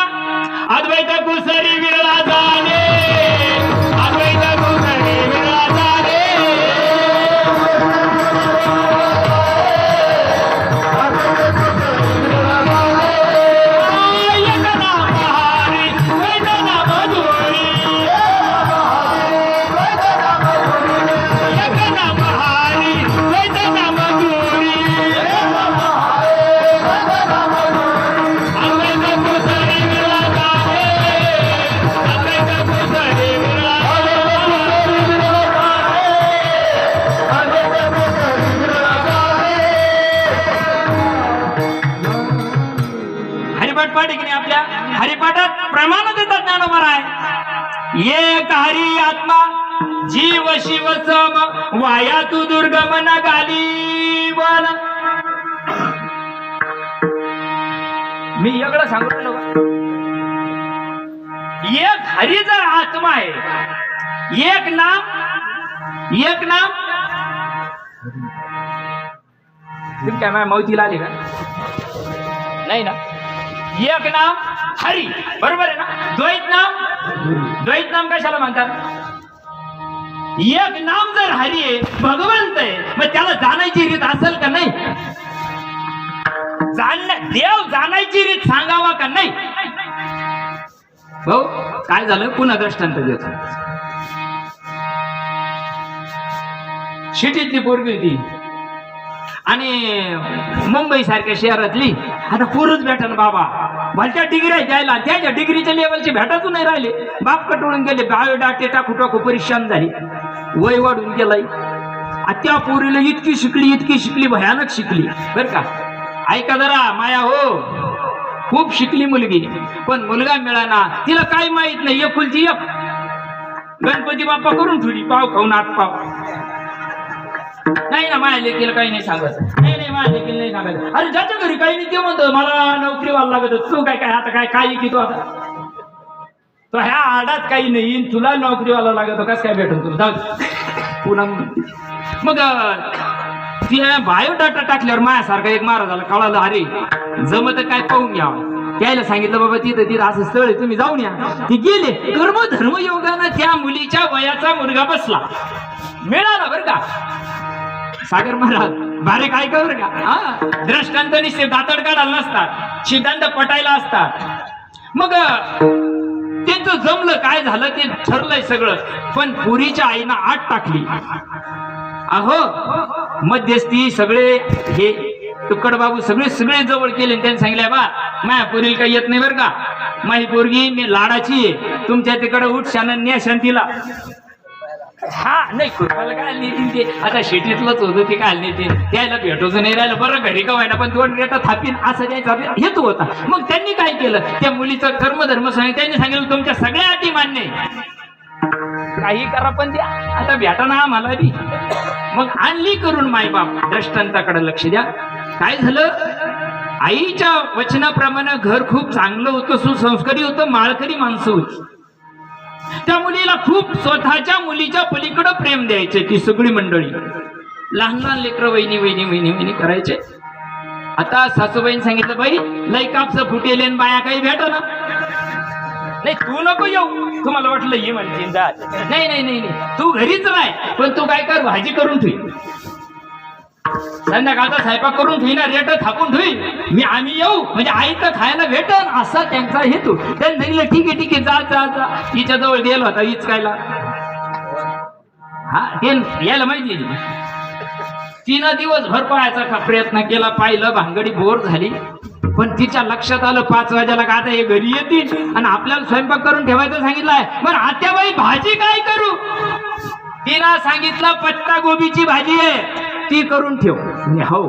अद्वैत कुसरी विरळा जाणे, अद्वैत कुसरी विरळा जाणे, आपल्या हरिपाठात प्रमाण देतात ज्ञानोबराय. एक हरी आत्मा जीव शिव सम वाया तू दुर्गमन गाली वन. मी एवढं सांगतो, एक हरी जर आत्मा आहे, एक नाम तुम्ही काय माझ्या मौतीला आले का? नाही ना. एक नाम हरी, बरोबर आहे ना. द्वैत नाम कशाला म्हणतात? एक नाम जर हरी आहे, भगवंत आहे, मग त्याला जाणायची रीत असेल का नाही? देव जाणायची रीत सांगावा का नाही? भाऊ काय झालं, पुन्हा दृष्टांत देतो. सिटीतली पोरगी होती आणि मुंबई सारख्या शहरातली. आता पोरच भेटा ना बाबा, भलत्या डिग्री द्यायला, त्याच्या डिग्रीच्या लेवलचे भेटतच नाही राहिले. बाप कटवून गेले, बायोडाटे टाकू टाकू परेशान झाली, वय वाढून गेलाय. त्या पोरीला इतकी शिकली, भयानक शिकली बर का. ऐका जरा माया हो, खूप शिकली मुलगी, पण मुलगा मिळाना. तिला काही माहित नाही, एकुलती एक. गणपती बाप्पा करून ठेवली, पाव खाऊन आत पाव. नाही ना, माझ्या लेकीला काही नाही सांगत. नाही माझ्या लेकीला नाही सांगत. अरे ज्याच्या घरी काही नाही ते म्हणतो मला नोकरी व्हायला लागत. तू काय आता काय की तू आता तो ह्या आडात काही नाही, तुला नोकरी व्हायला लागत, कसं काय भेटून तुला? जाऊ पुन्हा मग ती बायोडाटा टाकल्यावर माझ्यासारखा एक महाराजाला कळालं, अरे जमत काय पाहून घ्यावं. त्याला सांगितलं बाबा तिथं असं स्थळ आहे, तुम्ही जाऊन या. ती गेले. कर्म धर्म योगानं त्या मुलीच्या वयाचा मुलगा बसला, मिळाला बर का. सागर महाराज बारे काय कर का. हा दृष्टांत निश्चित दातड काढायला नसतात, सिद्धांत पटायला असतात. मग त्यांचं जमलं, काय झालं ते ठरलंय सगळं. पण पुरीच्या आईनं आत टाकली. अहो मध्यस्थी सगळे हे तुकड बाबू सगळे जवळ केले. त्यांनी सांगितलं बा माझ्या पोरीला काही येत नाही बरं का, माझी पोरगी मी लाडाची आहे, तुमच्या तिकडे उठ शान न्या शांतीला. हा नाही कृपाला काय नेतील ते, आता शेतीतलंच होतं ते काय नेतील, त्याला भेटोच नाही राहिलं. बरं घरी का व्हायला पण दोन रेटा थापीन असं द्यायचा हेतू होता. मग त्यांनी काय केलं, त्या मुलीचं कर्मधर्म सांगितलं. त्यांनी सांगितलं तुमच्या सगळ्या अटी मान्य आहे, काही करा पण द्या, आता भेटा ना आम्हाला बी. मग आणली करून मायबाप. दृष्टांताकडे लक्ष द्या. काय झालं, आईच्या वचनाप्रमाणे घर खूप चांगलं होतं, सुसंस्कारी होतं, माळकरी माणसं होती. त्या मुलीला खूप स्वतःच्या मुलीच्या पलीकडे प्रेम द्यायचे ती सगळी मंडळी. लहान लहान लेकरं वहिनी करायचे. आता सासूबाईंनी सांगितलं बाई लय कापस फुटेले बाया काही भेटा ना. नाही तू नको येऊ, तुम्हाला वाटलं ये म्हणते जा. नाही तू घरीच राह, पण तू काय कर भाजी करून ठेव, संध्याकाळचा स्वयंपाक करून ठेवी ना, रेट थापून ठेवी, आम्ही येऊ म्हणजे आई तर खायला भेटन असा त्यांचा हेतू. त्यांनी सांगितलं ठीक आहे जा. तिच्या जवळ गेला होता इचकायला. हा ते यायला माहिती, तिनं दिवसभर पाहायचा प्रयत्न केला, पाहिलं, भांगडी बोर झाली. पण तिच्या लक्षात आलं 5 वाजेला का आता हे घरी येतील आणि आपल्याला स्वयंपाक करून ठेवायचं सांगितलंय. पण आत्याबाई भाजी काय करू, तिला सांगितलं पत्ता गोबीची भाजी आहे ती करून ठेव. हो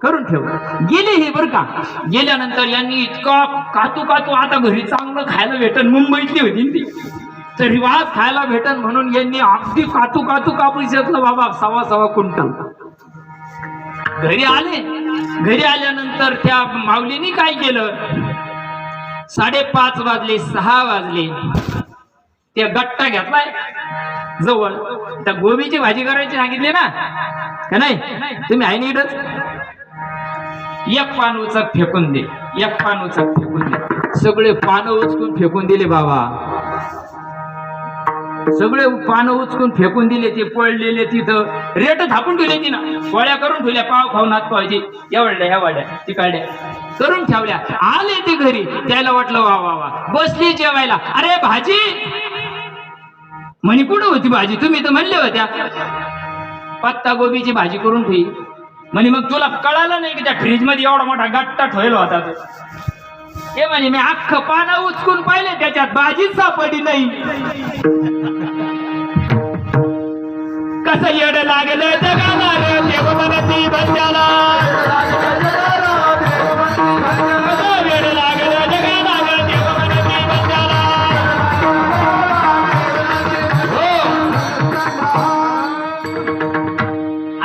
करून ठेव. गेली हे बरं का. गेल्यानंतर यांनी इतका कातू आता घरी चांगलं खायला भेटन, मुंबईतली होती ती तर रिवाज खायला भेटन म्हणून यांनी अगदी कातू कापूस घेतलं बाबा, 1.25 क्विंटल. घरी आल्यानंतर त्या माऊलीनी काय केलं, 5:30 वाजले, 6 वाजले, ते गट्टा घेतलाय जवळ, त्या गोबीची भाजी करायची सांगितली ना का नाही, तुम्ही आहे नीटच, एक पान उचक फेकून दे, एक पान उचक फेकून दे. सगळे पानं उचकून फेकून दिले बाबा, सगळे पानं उचकून फेकून दिले. ते पडलेले तिथं रेट थापून ठेवले, ती ना पोळ्या करून ठेवल्या, पाव खाऊन हात पाहायचे, एवढ्या ह्या वाड्या तिकडल्या करून ठेवल्या. आले ते घरी, त्याला वाटलं वा वा वा, बसली जेवायला. अरे भाजी म्हणे कुठं होती भाजी, तुम्ही तर म्हणले होत्या पत्ता गोबीची भाजी करून ठेवी म्हणे. मग तुला कळालं नाही की त्या फ्रीज मध्ये एवढा मोठा गट्टा ठेवला होता तो. ते म्हणे मी अख्खं पानं उचकून पाहिले, त्याच्यात भाजीच सापडली नाही. कसं येड लागलं जगाला रे देवमनती बंजाला, कसं येड लागलं जगाला रे देवमनती बंजाला.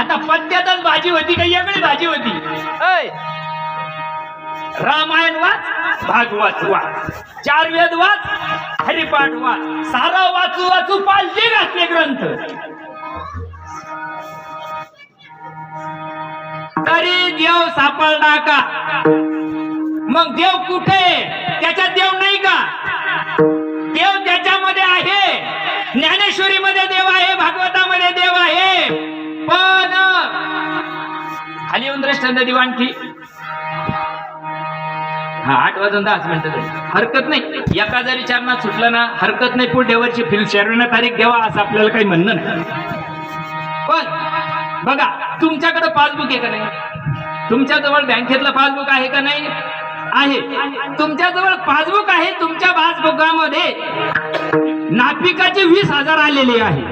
आता पत्त्यातच भाजी होती का वेगळी भाजी होती? रामायण वाच, भागवत वाच, 4 वेद वाच, हरिपाठ वाच, सारा वाचू वाचू पालथे घातले ग्रंथ, तरी देव सापडला का? मग देव कुठे? त्याच्यात देव नाही का? देव त्याच्यामध्ये आहे. ज्ञानेश्वरी मध्ये देव आहे, भागवतामध्ये देव आहे. पण खाली येऊन दृष्टांत देऊ आणखी. 8 वाजून 10 मिनिटं हरकत नाही, एका जरी चरणात सुटलं ना हरकत नाही. पुढल्या वर्षी फिल्म तारीख द्यावा असं आपल्याला काही म्हणणं नाही. पण बघा, तुमच्याकडे पासबुक आहे का नाही? तुमच्याजवळ बँकेतलं पासबुक आहे का नाही? आहे. तुमच्याजवळ पासबुक आहे. तुमच्या पासबुकामध्ये नापिकाचे 20,000 आलेले आहे.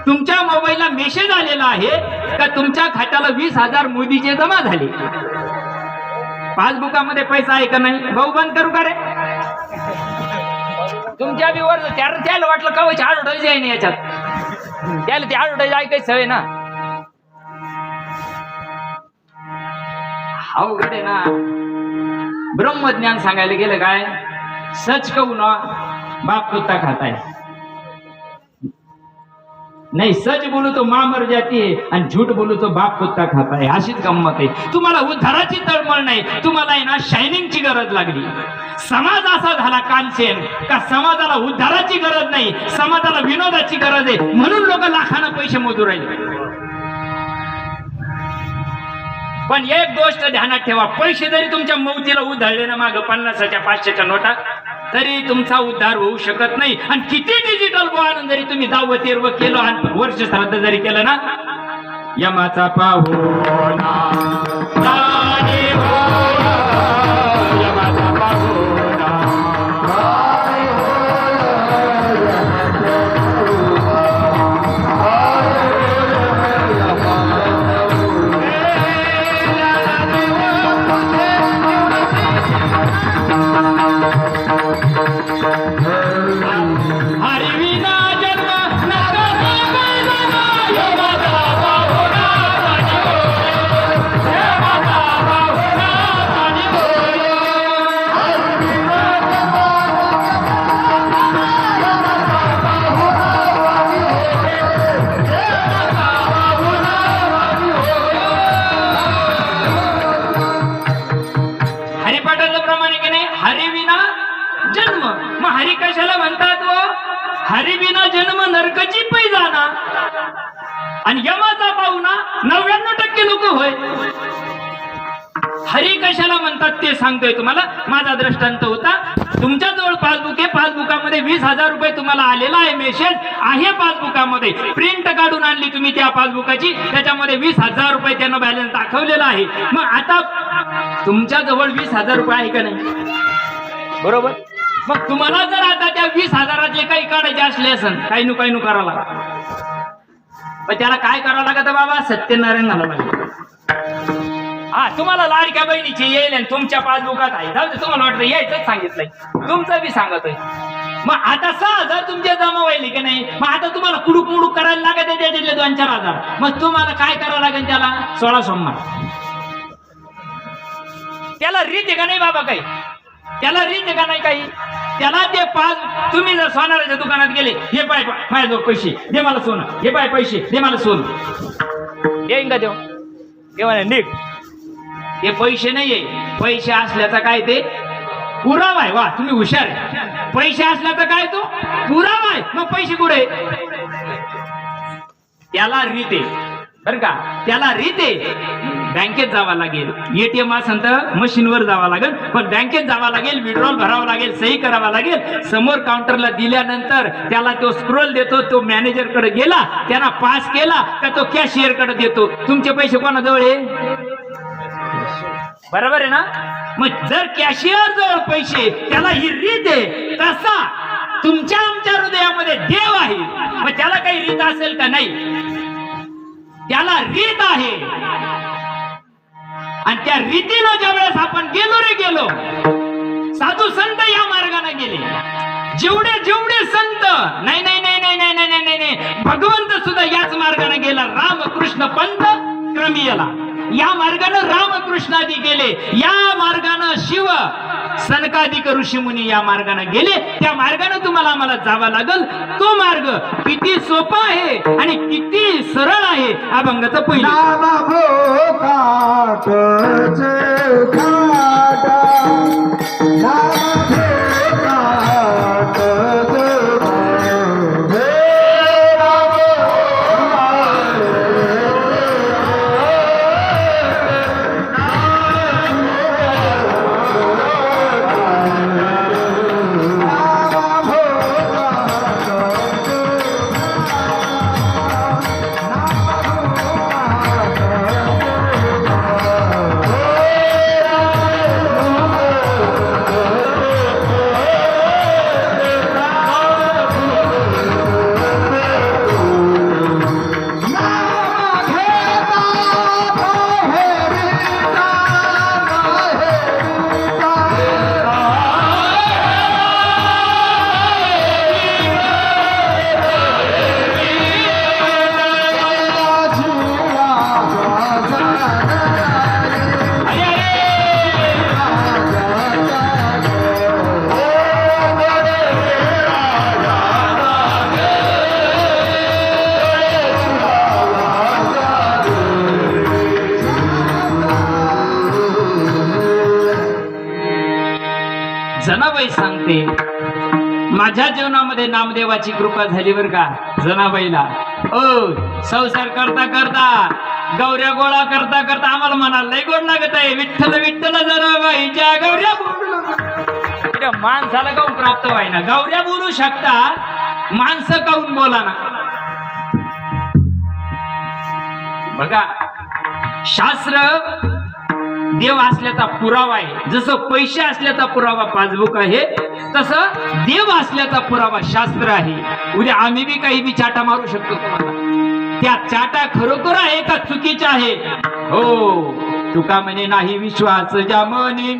तुमच्या मोबाईलला मेसेज आलेला आहे का तुमच्या खात्याला 20,000 मोदीचे जमा झाले. पासबुकामध्ये पैसा आहे का नाही? भाऊ बंद करू का रे? तुमच्या बिवर त्याला वाटलं का व्हायची आडोडायची आहे ना याच्यात, त्याला ते आडोडायची ऐकायची सवय ना. अवघड आहे ना. ब्रह्मज्ञान सांगायला गेलं काय, सच कहू ना बाप कुत्ता खाताय, नाही सच बोलू तो मां मर जाती है आणि झूठ बोलू तो बाप कुत्ता खाता है. अशीच गंमत आहे. तुम्हाला उद्धाराची तळमळ नाही, तुम्हाला आहे ना शायनिंगची गरज लागली. समाज असा झाला कानसेन का समाजाला उद्धाराची गरज नाही, समाजाला विनोदाची गरज आहे, म्हणून लोक लाखानं पैसे मोजू राहिले. पण एक गोष्ट ध्यानात ठेवा, पैसे जरी तुमच्या मौतीला उधळले ना माग 50च्या 500च्या नोटा, तरी तुमचा उद्धार होऊ शकत नाही. आणि किती डिजिटल आणून जरी तुम्ही 10व 13व केलं आणि वर्ष श्राद्ध जरी केलं ना, यमाचा पाहुणा जाणे हो, यमाचा पाहुणा हरी कशाला म्हणतात? हरी विना जन्म नरकाची पैजाना. आणि यमाचा पाहुणा 99% लोक होय. हरी कशाला म्हणतात ते सांगतोय तुम्हाला. माझा दृष्टांत होता, तुमच्याजवळ पासबुक आहे, पासबुकामध्ये 20,000 रुपये तुम्हाला आलेला आहे, मेसेज आहे पासबुकामध्ये, प्रिंट काढून आणली तुम्ही त्या पासबुकाची, त्याच्यामध्ये 20,000 रुपये त्यांना बॅलन्स दाखवलेला आहे. मग आता तुमच्याजवळ 20,000 रुपये आहे का नाही? बरोबर. मग तुम्हाला जर आता त्या 20,000 काही काढायचे असले असेल, काही नु करावं लागत, पण त्याला काय करावं लागत बाबा? सत्यनारायण घालावं लागेल. हा, तुम्हाला लाडक्या बहिणीची येईल आणि तुमच्या पासबुकात आहे, जाऊ दे, तुम्हाला वाटतं यायचंच सांगितलंय, तुमचं बी सांगतोय. मग आता 6,000 तुमचे जमा व्हायले की नाही, मग आता तुम्हाला कुडूक मुडूक करायला लागत आहे त्याच्यातले 2-4 हजार. मग तुम्हाला काय करावं लागेल? त्याला 16 सोमवार. त्याला रीत आहे का नाही बाबा? काही त्याला रीत आहे का नाही? काही त्याला ते पाच, तुम्ही जर सोनाराच्या दुकानात गेले, हे पाय माझ्याजवळ पैसे दे मला सोनं, हे पाय पैसे दे मला सोनं, येईन का तेव्हा निघ. हे पैसे नाहीये, पैसे असल्याचा काय ते पुरावा आहे. वा तुम्ही हुशार आहे. पैसे असल्याचा काय तो पुरावा आहे. मग पैसे कुठे? त्याला रीत आहे बरं का, त्याला रीत आहे. बँकेत जावं लागेल, एटीएम असेल तर मशीनवर जावं लागेल, पण बँकेत जावं लागेल, विड्रॉल भरावं लागेल, सही करावं लागेल. समोर काउंटरला दिल्यानंतर त्याला तो स्क्रोल देतो, तो मॅनेजर कडे गेला, त्यांना पास केला का तो कॅशियर कडे देतो. तुमचे पैसे कोणाजवळ आहे? बरोबर आहे ना. मग जर कॅशियर जवळ पैसे, त्याला ही रीत आहे, तसा तुमच्या आमच्या हृदयामध्ये देव आहे. मग त्याला काही रीत असेल का? नाही, त्याला रीत आहे. आणि त्या रीतीनं ज्या वेळेस आपण गेलो, साधू संत या मार्गाने गेले, जेवढे संत, नाही नाही नाही नाही नाही नाही नाही नाही, भगवंत सुद्धा याच मार्गाने गेला. रामकृष्ण पंथ क्रमियला या मार्गाने रामकृष्णादी गेले, या मार्गाने शिव सनकादिक ऋषीमुनी या मार्गाने गेले. त्या मार्गाने तुम्हाला आम्हाला जावं लागल. तो मार्ग किती सोपा आहे आणि किती सरळ आहे. अभंगाचं पहिलं जनाबाई सांगते, माझ्या जीवनामध्ये नामदेवाची कृपा झाली बर का. जनाबाईला संसार करता करता, गौऱ्या गोळा करता करता आम्हाला म्हणाल लय गोड लागत आहे. विठ्ठल विठ्ठल जनाबाईच्या गौऱ्या. माणसाला काऊन प्राप्त व्हायना? गौऱ्या बोलू शकता, माणसं काऊन बोला ना. बघा, शास्त्र देव असल्याचा पुरावा आहे. जसं पैसे असल्याचा पुरावा पासबुक आहे, तसं देव असल्याचा पुरावा शास्त्र आहे. उद्या आम्ही बी काही बी चाटा मारू शकतो तुम्हाला. त्या चाटा खरोखर आहे का चुकीच्या आहे? हो, तुका म्हणे नाही विश्वास ज्या मनी,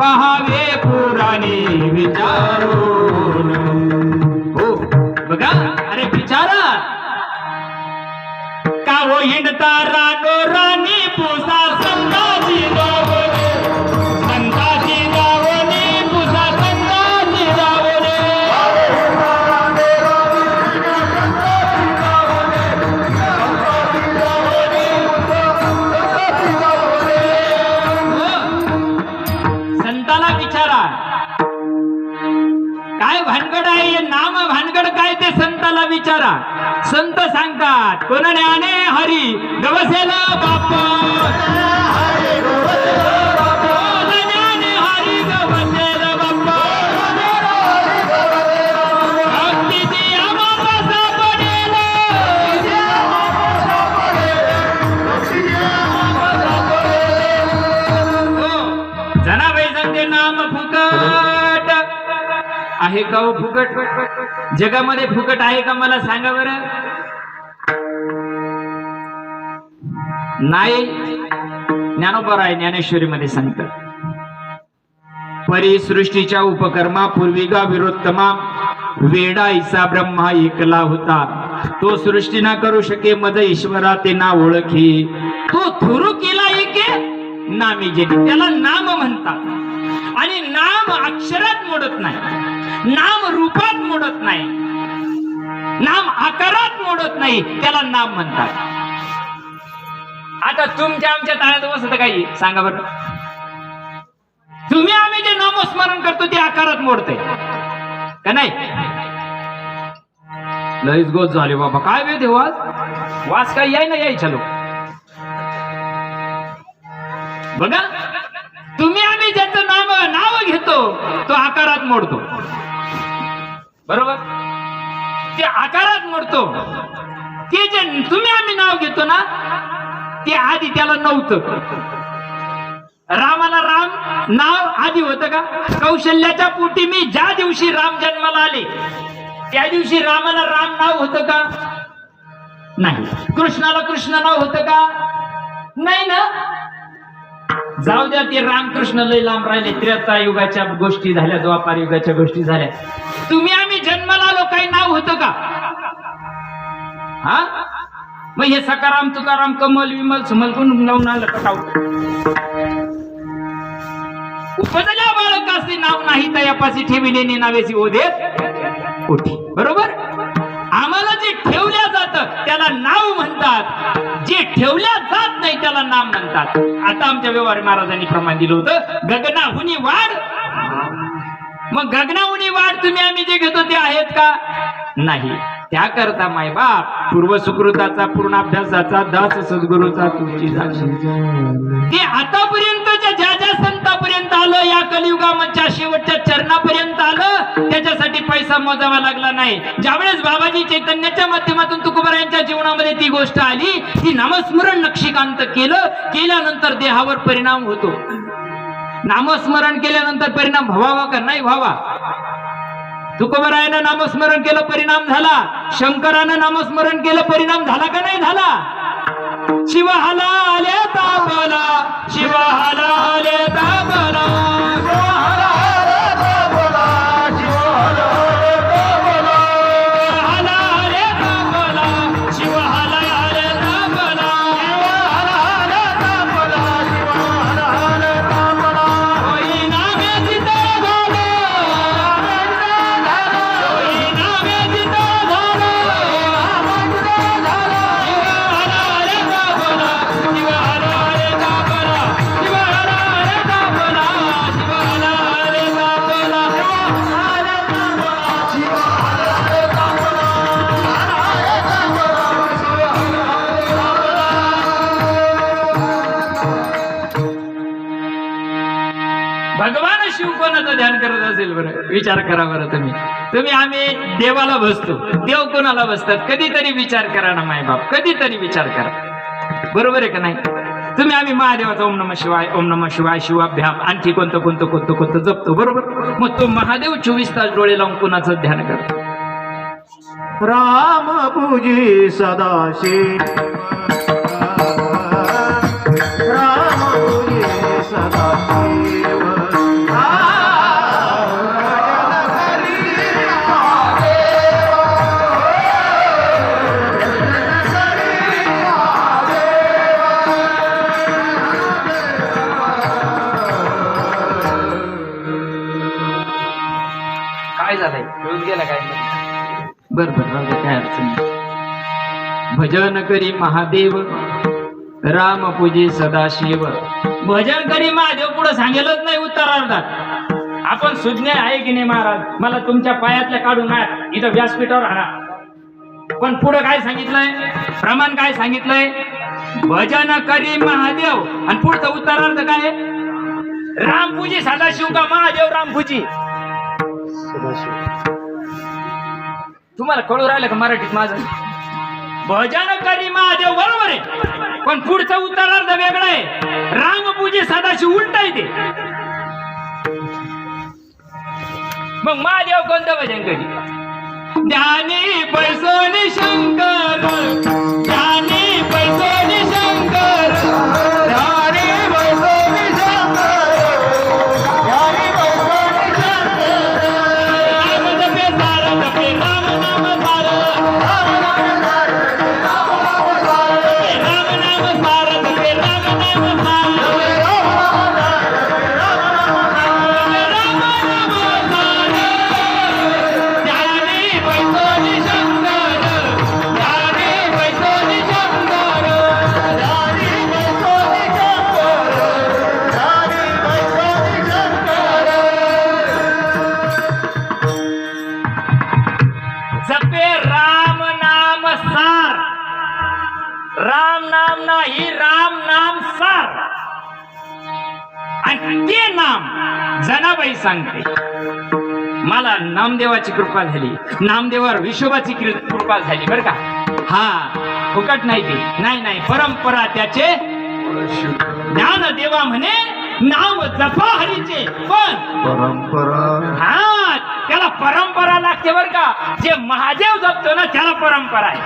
पहावे पुराणे विचारून. हो बघा, अरे विचारा का हो हिंडता रानो राणी पुसा संताची दावणे, संताची दावणे पुसा संताची दावणे. संताला विचारा काय भानगड आहे, हे नाम भानगड काय ते संताला विचारा. संत सांगतात, कोण ज्ञाने हरी गवसेल बाप, ज्ञाने हरी गवसेल बाप, भक्तीची अमावस्या पडेल. जनाबाई सांगते नाम फुकट आहे का? हो फुकट जगामध्ये फुकट आहे का? मला सांगा बरं. नाही. ज्ञानोबा आहे ज्ञानेश्वरी मध्ये सांगतात, परी सृष्टीच्या उपकर्मा पूर्वी गा विरोत्तमा, वेडा ईसा ब्रह्मा एकला होता, तो सृष्टी ना करू शके मज ईश्वरा ते ना ओळखी, तो थुरू केला एके नामी जेली. त्याला नाम म्हणतात. आणि नाम नाम अक्षरात मोडत नाही, नाम रूपात मोडत नाही, नाम आकारात मोडत नाही, त्याला नाम म्हणतात. आता तुमच्या आमच्या ताळ्यात बसत काही सांगा बरं. तुम्ही आम्ही जे नामस्मरण करतो ते आकारात मोडते का नाही? लईच गोत झाले बाबा. काय वेळ वास वास काय याय ना यायच्या लोक बघा. तुम्ही आम्ही ज्याचं नाव घेतो तो आकारात मोडतो, बरोबर? ते आकारात मोडतो. ते जे तुम्ही आम्ही नाव घेतो ना ते आधी त्याला नव्हतं. रामाला राम नाव आधी होतं का? कौशल्याच्या पोटी मी ज्या दिवशी राम जन्माला आले त्या दिवशी रामाला राम नाव होतं का? नाही. कृष्णाला कृष्ण नाव होतं का? नाही ना. जाऊ द्या, ते रामकृष्ण लय लांब राहिले. त्रेता युगाच्या गोष्टी झाल्या, द्वापार युगाच्या गोष्टी झाल्या. तुम्ही आम्ही जन्माला आलो काही नाव होतं का? हा, मग हे सकाराम तुकाराम कमल विमल समल कोण लावून आलं का? उपजल्या बाळकाचे नाव नाही तयापाशी ठेविलेली नावेची ओढेत कोठी, बरोबर? आम्हाला जे ठेवल्या जातं त्याला नाव म्हणतात, जे ठेवल्या जात नाही त्याला नाम म्हणतात. आता आमच्या व्यवहार महाराजांनी प्रमाण दिलं होतं, गगनाहुनी वाढ. मग गगनाहुनी वाढ तुम्ही आम्ही जे घेतो ते आहेत का? नाही. त्याकरता मायबाप पूर्व सुकृताचा पूर्ण अभ्यासाचा दास सद्गुरूचा तुमची ते आतापर्यंतच्या ज्या ज्या संतापर्यंत आलं, या कलियुगाच्या शेवटच्या चरणापर्यंत आलं, त्याच्यासाठी पैसा मोजावा लागला नाही. ज्यावेळेस बाबाजी चैतन्याच्या माध्यमातून तुकोबारायांच्या जीवनामध्ये ती गोष्ट आली, ती नामस्मरण नक्षीकांत केल्यानंतर देहावर परिणाम होतो. नामस्मरण केल्यानंतर परिणाम व्हावा का नाही व्हावा? तुकोबारायानं नामस्मरण केलं, परिणाम झाला. शंकरानं नामस्मरण केलं, परिणाम झाला का नाही झाला? शिवहाला आले तापला, शिवहाला आले तापला, शिवहाला आले तापला, शिवहाला आले तापला, शिवहाला आले तापला, शिवहाला आले तापला, शिवहाला आले तापला, शिवहाला आले तापला. होई नामे जिता झाला, होई नामे जिता झाला, जिता झाला. शिवहाला आले तापला, शिवहाला आले तापला, शिवहाला आले तापला, शिवहाला आले तापला, भगवान शिव कोणाचं ध्यान करत असेल बरं? विचार करा बरं. तुम्ही आम्ही देवाला बसतो, देव कोणाला बसतात? कधीतरी विचार करा ना मायबाप, कधीतरी विचार करा, बरोबर आहे का नाही? तुम्ही आम्ही महादेवाचा ओम नमः शिवाय, ओम नमः शिवाय, शिवाभ्याम आणखी कोणतं जपतो, बरोबर? मग तो महादेव 24 तास डोळे लावून कोणाचं ध्यान करतो? राम पूजी सदाशिव, राम पूजी सदाशिव. काय झालंय? येऊन गेला काय? बर काय अडचण नाही. भजन करी महादेव, राम पूजी सदाशिव. भजन करी महादेव पुढे सांगेलच नाही उत्तरार्धात. आपण सुज्ञ आहे की नाही महाराज? मला तुमच्या पायातल्या काढून इथं व्यासपीठावर आणा. पण पुढे काय सांगितलंय? प्रमाण काय सांगितलंय? भजन करी महादेव. आणि पुढचं उत्तरार्ध काय? रामपूजी सदाशिव का महादेव रामपूजी? तुम्हाला कळू राहिलं का मराठीत माझं? भजन करी महादेव बरोबर आहे, पण पुढचा उत्तरार्ध वेगळा आहे. रामपूजी सदाशिव उलट आहे ते. मग महादेव कोणतं भजन करी? ज्ञानी पैसोनी शंकर, ज्ञानी पैसोनी शंकर, ज्ञानी पैसोनी शंकर, ज्ञानी पैसोनी शंकर. राम जपे सार जपे राम नाम सार, राम नाम सार जपे राम नाम सार, राम नाम सार जपे राम नाम सार, राम नाम सार जपे राम नाम सार, राम पे राम नाम सार, राम नाम नाही, राम नाम सार. आणि ते नाम जनाबाई सांगते, मला नामदेवाची कृपा झाली, नामदेवावर विशोबाची कृपा झाली बरं का. हा फुकट नाही ते, नाही नाही, परंपरा त्याचे ज्ञानदेवा म्हणे नाम जपा हरीचे. पण परंपरा हा त्याला परंपरा लागते बर का. जे महादेव जपतो ना त्याला परंपरा आहे,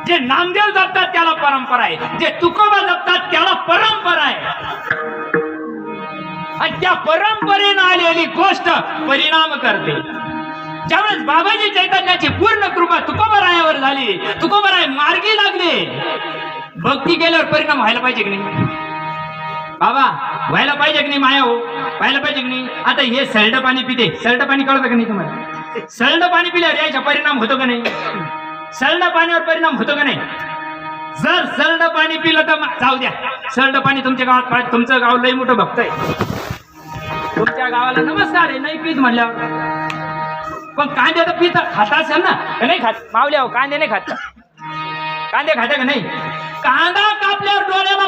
जे नामदेव जपतात त्याला परंपरा आहे, जे तुकोबा जपतात त्याला परंपरा आहे. आणि त्या परंपरेनं आलेली गोष्ट परिणाम करते. ज्यावेळेस बाबाजी चैतन्याची पूर्ण कृपा तुकोबारायावर झाली, तुकोबाराय मार्गी लागले, भक्ती केल्यावर परिणाम व्हायला पाहिजे की नाही बाबा, व्हायला पाहिजे की नाही माया हो, व्हायला पाहिजे की नाही. आता हे सल्ड पाणी पिते, सल्ड पाणी कळतं का नाही तुम्हाला? सल्ड पाणी पिल्यावर याचा परिणाम होतो का नाही? सल्ड पाण्यावर परिणाम होतो का नाही? जर सल्ड पाणी पिलं तर जाऊ द्या, सल्ड पाणी तुमच्या गावात, तुमचं गाव लई मोठं भक्त आहे, तुमच्या गावाला नमस्कार आहे, नाही पीत म्हणल्यावर. पण कांदे तर पिता खाता असेल ना, नाही खात मावल्या हो, कांदे नाही खात, कांदे खाते का नाही? कांदा कापल्यावर डोळ्याला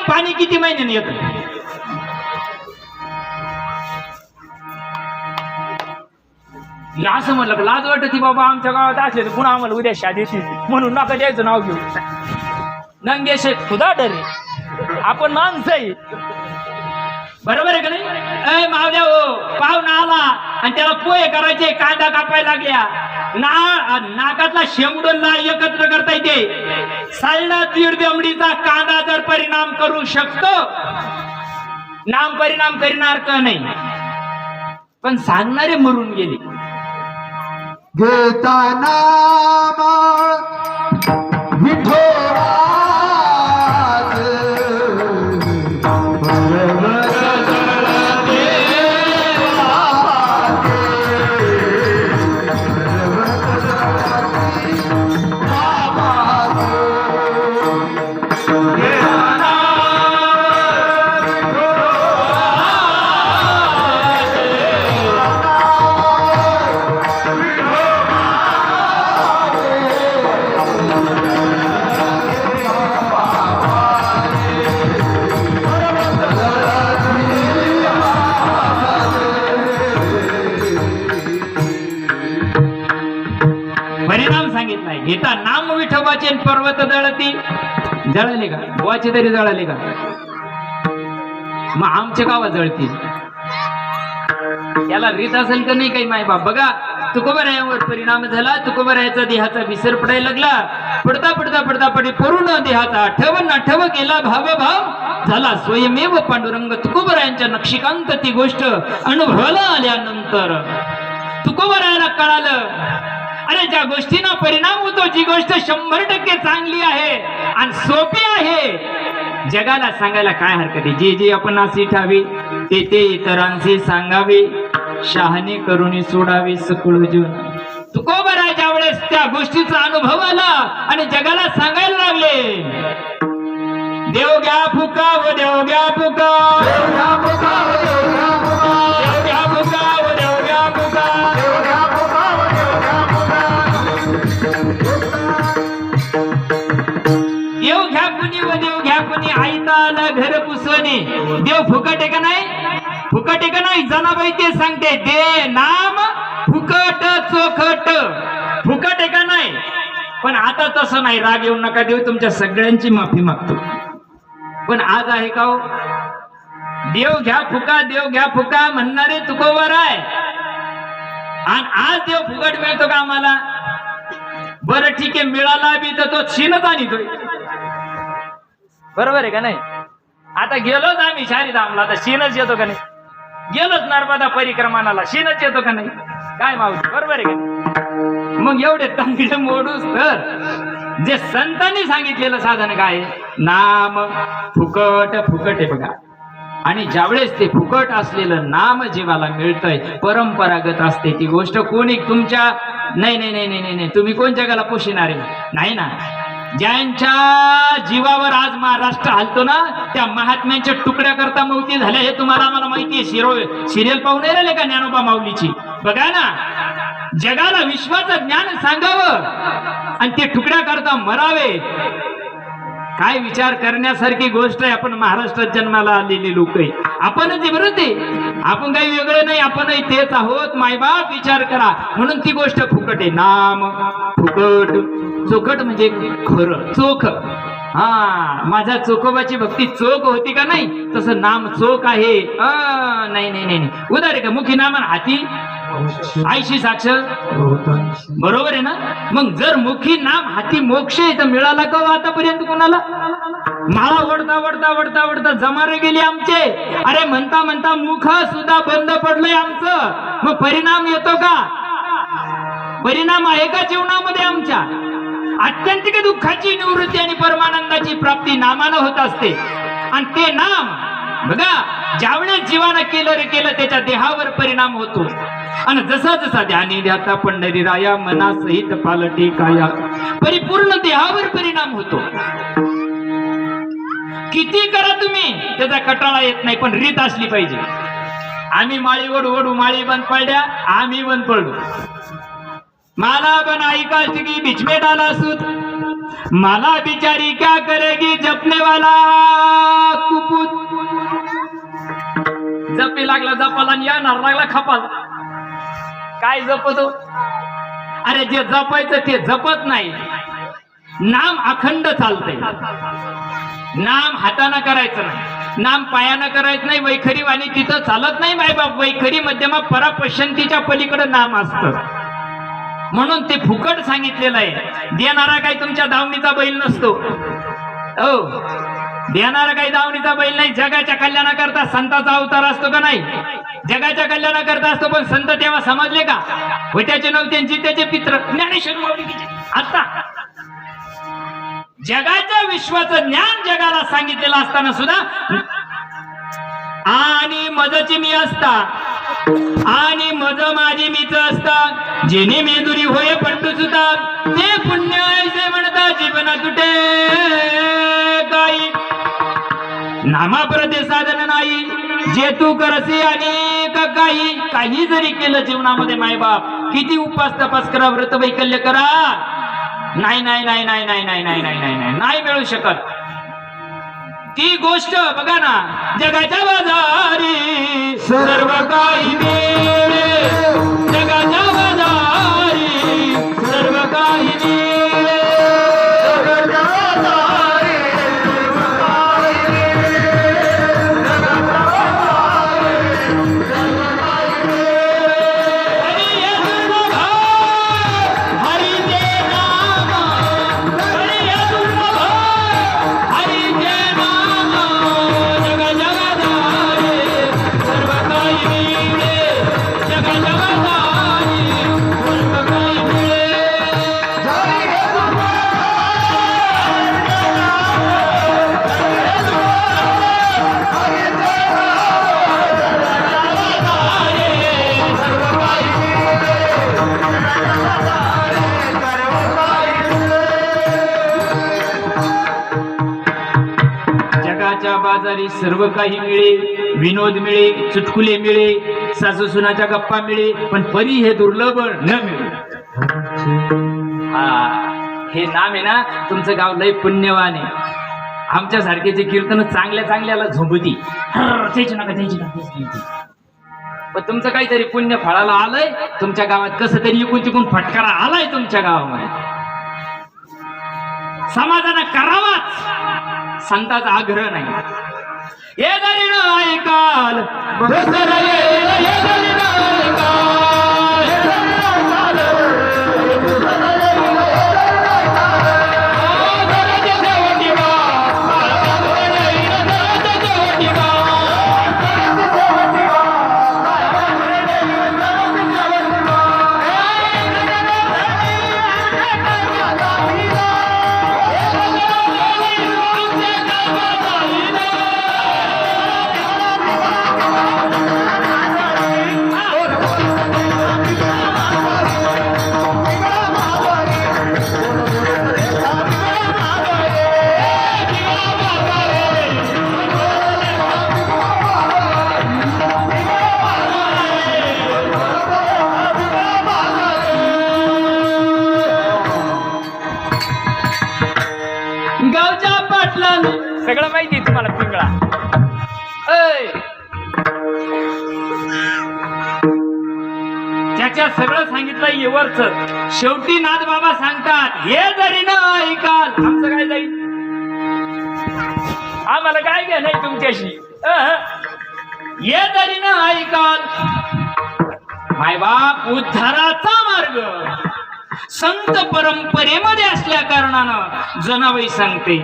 पाणी किती महिन्याने येतं? असं म्हणलं लाज वाटत बाबा, आमच्या गावात असले तर पुन्हा आम्हाला उद्या शादी म्हणून नका द्यायचं नाव घेऊ. नंगेश खुदा डरे, आपण माणसं आहे, बरोबर आहे का नाही? अय मावल्या हो, पाहुणा आला आणि त्याला पोहे करायचे, कांदा कापायला लागल्या, नाकातला शेंबडोला एकत्र करता येते. सालना दीड दमडीचा कांदा जर परिणाम करू शकतो, नाम परिणाम करणार का नाही? पण सांगणारे मरून गेले. घेता नाम विठोबा घेता नाम विठोबाचे पर्वत जळती. जळाले का? बुवाचे तरी जळाले का? मग आमच्या गावात जळतील. याला रीत असेल का नाही काही माय बाप. बघा तुकोबारायावर परिणाम झाला, तुकोबारायाचा देहाचा विसर पडायला लागला. पडता पडता पडता पडे परून देहाचा आठव केला भाव झाला स्वयमेव पांडुरंग. तुकोबारायांच्या नक्षिकांत ती गोष्ट अनुभवाला आल्यानंतर तुकोबारायाला कळालं, अरे ज्या गोष्टींना परिणाम होतो, जी गोष्ट 100% चांगली आहे आणि सोपी आहे, जगाला सांगायला काय हरकत आहे. जे जे आपण अशी ठावी ते ते इतरांशी सांगावे, शहाणे करून सोडावे सकळ जीवन. तुकोबाराय ज्या वेळेस त्या गोष्टीचा अनुभव आला आणि जगाला सांगायला लागले, देव घ्या फुका व देव घ्या फुका, देव घ्या फुका व देव घ्या फुका, देव घ्या फुका व देव घ्या फुका, देव घ्या फुका व देव घ्या फुका. देव घ्या कुणी व देव घ्या कुणी, आईता आला घर पुसवणे. देव फुकट आहे का नाही? फुकट आहे का नाही? जनाबाई ते सांगते, दे नाम फुकट चोखट. फुकट आहे का नाही? पण आता तसं नाही. राग येऊ नका देव, तुमच्या सगळ्यांची माफी मागतो. पण आज आहे का हो? देव घ्या फुका, देव घ्या फुका म्हणणारे तुकोबाराय. आणि आज देव फुकट मिळतो का आम्हाला? बरं ठीक आहे, मिळाला बी तर तो शिनच आणतोय. बरोबर आहे का नाही? आता गेलोच आम्ही शारीधामला, तर शिनच येतो का नाही? गेलोच नर्मदा परिक्रमाला, शिनच येतो का नाही? काय मावशी, बरोबर आहे का? मग एवढे तंगडे मोडूस तर जे संतांनी सांगितलेलं साधन काय? नाम फुकट. फुकट आहे बघा. आणि ज्यावेळेस ते फुकट असलेलं नाम जीवाला मिळतंय, परंपरागत असते ती गोष्ट. कोणी तुमच्या नाही नाही नाही नाही नाही तुम्ही कोण जगाला पोषणारे नाही ना. ज्यांच्या जीवावर आज महाराष्ट्र हलतो ना, त्या महात्म्यांच्या तुकड्या करता मौती झाल्या, हे तुम्हाला आम्हाला माहिती आहे. सिरियल पाहून राहिले का ज्ञानोबा माऊलीची? बघा ना, जगाला विश्वाचं ज्ञान सांगावं आणि ते तुकड्या करता मरावे, काय विचार करण्यासारखी गोष्ट आहे. आपण महाराष्ट्रात जन्माला आलेली लोक आहे, आपणच बरोबर ते, आपण काही वेगळे नाही, आपणही तेच आहोत. मायबाप विचार करा. म्हणून ती गोष्ट फुकट आहे. नाम फुकट, चोखट म्हणजे खरं, चोख. हा, माझ्या चोखोबाची भक्ती चोख होती का नाही, तसं नाम चोख आहे. नाही नाही नाही, उदार आहे का? मुखी नामान हाती आईशी साक्ष, बरोबर आहे ना? मग जर मुखी नाम हाती मोक्ष आहे तर मिळाला का आतापर्यंत कोणाला? माळा वडता वडता वडता वडता जमारे गेले आमचे. अरे म्हणता म्हणता मुख सुद्धा बंद पडलंय आमचं. मग परिणाम येतो का? परिणाम आहे का जीवनामध्ये आमच्या? अत्यंतिक दुःखाची निवृत्ती आणि परमानंदाची प्राप्ती नामानं होत असते. आणि ते नाम बघा, ज्यावेळेस जीवानं केलं रे केलं त्याच्या देहावर परिणाम होतो. आणि जसा जसा ध्यानी ध्याता पंढरी राया मना सहित पालटी काया, परिपूर्ण देहावर परिणाम होतो. किती करा तुम्ही त्याचा कटाळा येत नाही, पण रीत असली पाहिजे. आम्ही माळी ओढू ओढू माळी बंद पडल्या, आम्ही बंद पडलो. माला बन ऐका की बीच में डाला सूत, माला बिचारी क्या करेगी जपने वाला कुपूत. जपी लागला जपाला आणि येणार लागला खपाला. काय जपतो? अरे जे जपायचं ते जपत नाही. नाम अखंड चालतंय. नाम हाताने करायचं नाही, नाम पायानं करायचं नाही. वैखरी वाणी तिथं चालत नाही मायबाप. वैखरी मध्यमा परापश्यंतीच्या पलीकडे नाम असतं. म्हणून ते फुकट सांगितलेलं आहे. देणारा काही तुमच्या दावणीचा बैल नसतो. हो, देणारा काही दावणीचा बैल नाही. जगाच्या कल्याणाकरता संताचा अवतार असतो का नाही? जगाच्या कल्याणाकरता असतो. पण संत तेव्हा समजले का? त्याचे नव्हते त्याचे पित्र ज्ञानेश्वर आता जगाच्या विश्वाचं ज्ञान जगाला सांगितलेलं असताना सुद्धा आणि मजची मी असता आणि मज माझी मीच असता, जेणे मेदुरी होय पंटू सुता, ते पुण्य ऐसे म्हणता जीवना तुटे काही. नामाप्रते साधन नाही, जे तू करसे अनेक काही. काही जरी केलं जीवनामध्ये मायबाप, किती उपास तपास करा, व्रत वैकल्य करा, नाही नाही नाही नाही नाही नाही नाही नाही नाही नाही नाही मिळू शकत. ती गोष्ट बघा ना, जगाच्या बाजारी सर्व काही मिळे, जगाच्या बाजारी सर्व काही मिळे, जगाच्या बाजारी सर्व काही मिळे, जगाच्या बाजारी सर्व काही मिळे. हरी यशुभ हरीचे नाम, हरी यशुभ हरीचे नाम, जग जगदारी सर्व काही मिळे, जग जगदारी सर्व काही मिळे. जगाच्या बाजारी सर्व काही मिळे, विनोद मिळे, चुटकुले मिळे, सासू सुनाच्या गप्पा मिळे, पण परी हे दुर्लभ न मिळे. हे नाम आहे ना, तुमचं गाव लय पुण्यवान आहे. आमच्या सारखेचे कीर्तन चांगल्या चांगल्याला झोंबती, त्याची नका त्याची नका. पण तुमचं काहीतरी पुण्य फळाला आलंय. तुमच्या गावात कसं तरी इकून तिकून फटकारा आलाय तुमच्या गावामध्ये. समाजानं करावाच, संताचा आग्रह नाही. ये जरी न ऐकाल दुसरं ये जरी न ऐकाल, सगळं माहिती आहे तुम्हाला पिंगळा. ऐ, त्याच्या सगळं सांगितलं येवरच. शेवटी नाथ बाबा सांगतात, हे जरी न ऐकाल आमचं काय जाईल, आम्हाला काय घ्या नाही तुमच्याशी. हे जरी न ऐकाल मायबाप उद्धाराचा मार्ग संत परंपरेमध्ये असल्या कारणानं जनाबाई सांगते.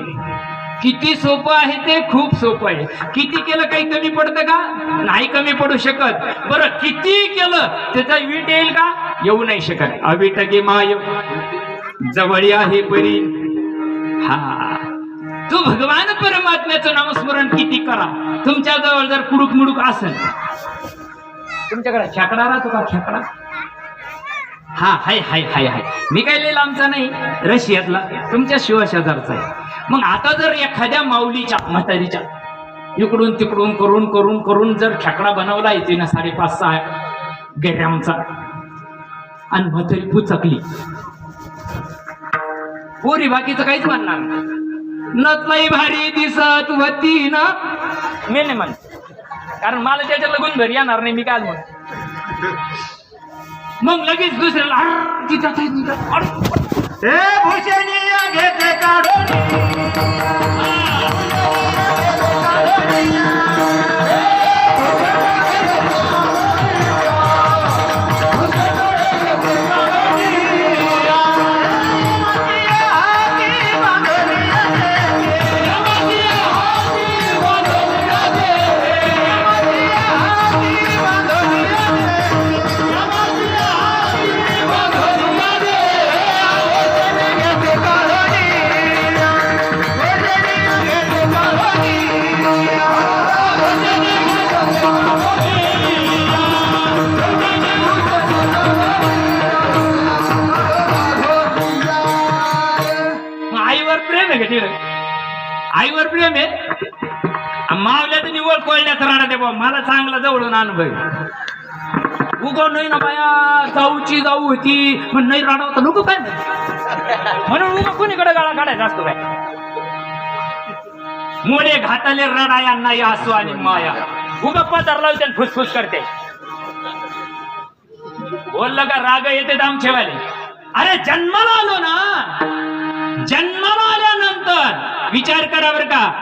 किती सोपं आहे ते, खूप सोपं आहे. किती केलं काही कमी पडतं का? नाही कमी पडू शकत. बरं किती केलं त्याचा वीट येईल का? येऊ नाही शकत. अविटगे माय जवळी आहे परी. हा, तू भगवान परमात्म्याचं नामस्मरण किती करा, तुमच्या जवळ जर कुडूक मुडूक असेल, तुमच्याकडे खेकडा राहतो का? खेकडा हा हाय हाय हाय हाय. मी काय लिहिलं आमचा नाही, रशियातला, तुमच्या शिवाशेजारचा आहे. मग आता जर एखाद्या माऊलीच्या म्हातारीच्या इकडून तिकडून करून करून करून जर खेकडा बनवला येते ना 5.5-6 ग्रॅमचा, आणि म्हातारी पुचकली, पोरी बाकीचं काहीच म्हणणार नतलाई भारी दिसत होती ना, मी नाही म्हण, कारण मला त्याच्यात लगून घरी येणार नाही. मी काय म्हण, मग लगेच दुसऱ्याला घेते काढून. आईवर प्रेम आहे. मावल्याचं निवळ कोळण्यात राहणार ते बाबा, मला चांगला जवळून अनुभव. उगो नाही ना बाया, जाऊची जाऊ होती पण नाही राहणार होता नको काय, म्हणून उगो कोणीकडे गाळा काढायचा असतो काय. मोडे घाताले रडायांना या असो आणि माया, उगा पदार लावते आणि फुसफुस करते. बोललं का राग येते दामछेवाले. अरे जन्माला आलो ना, जन्माला आल्यानंतर विचार करा बरं का,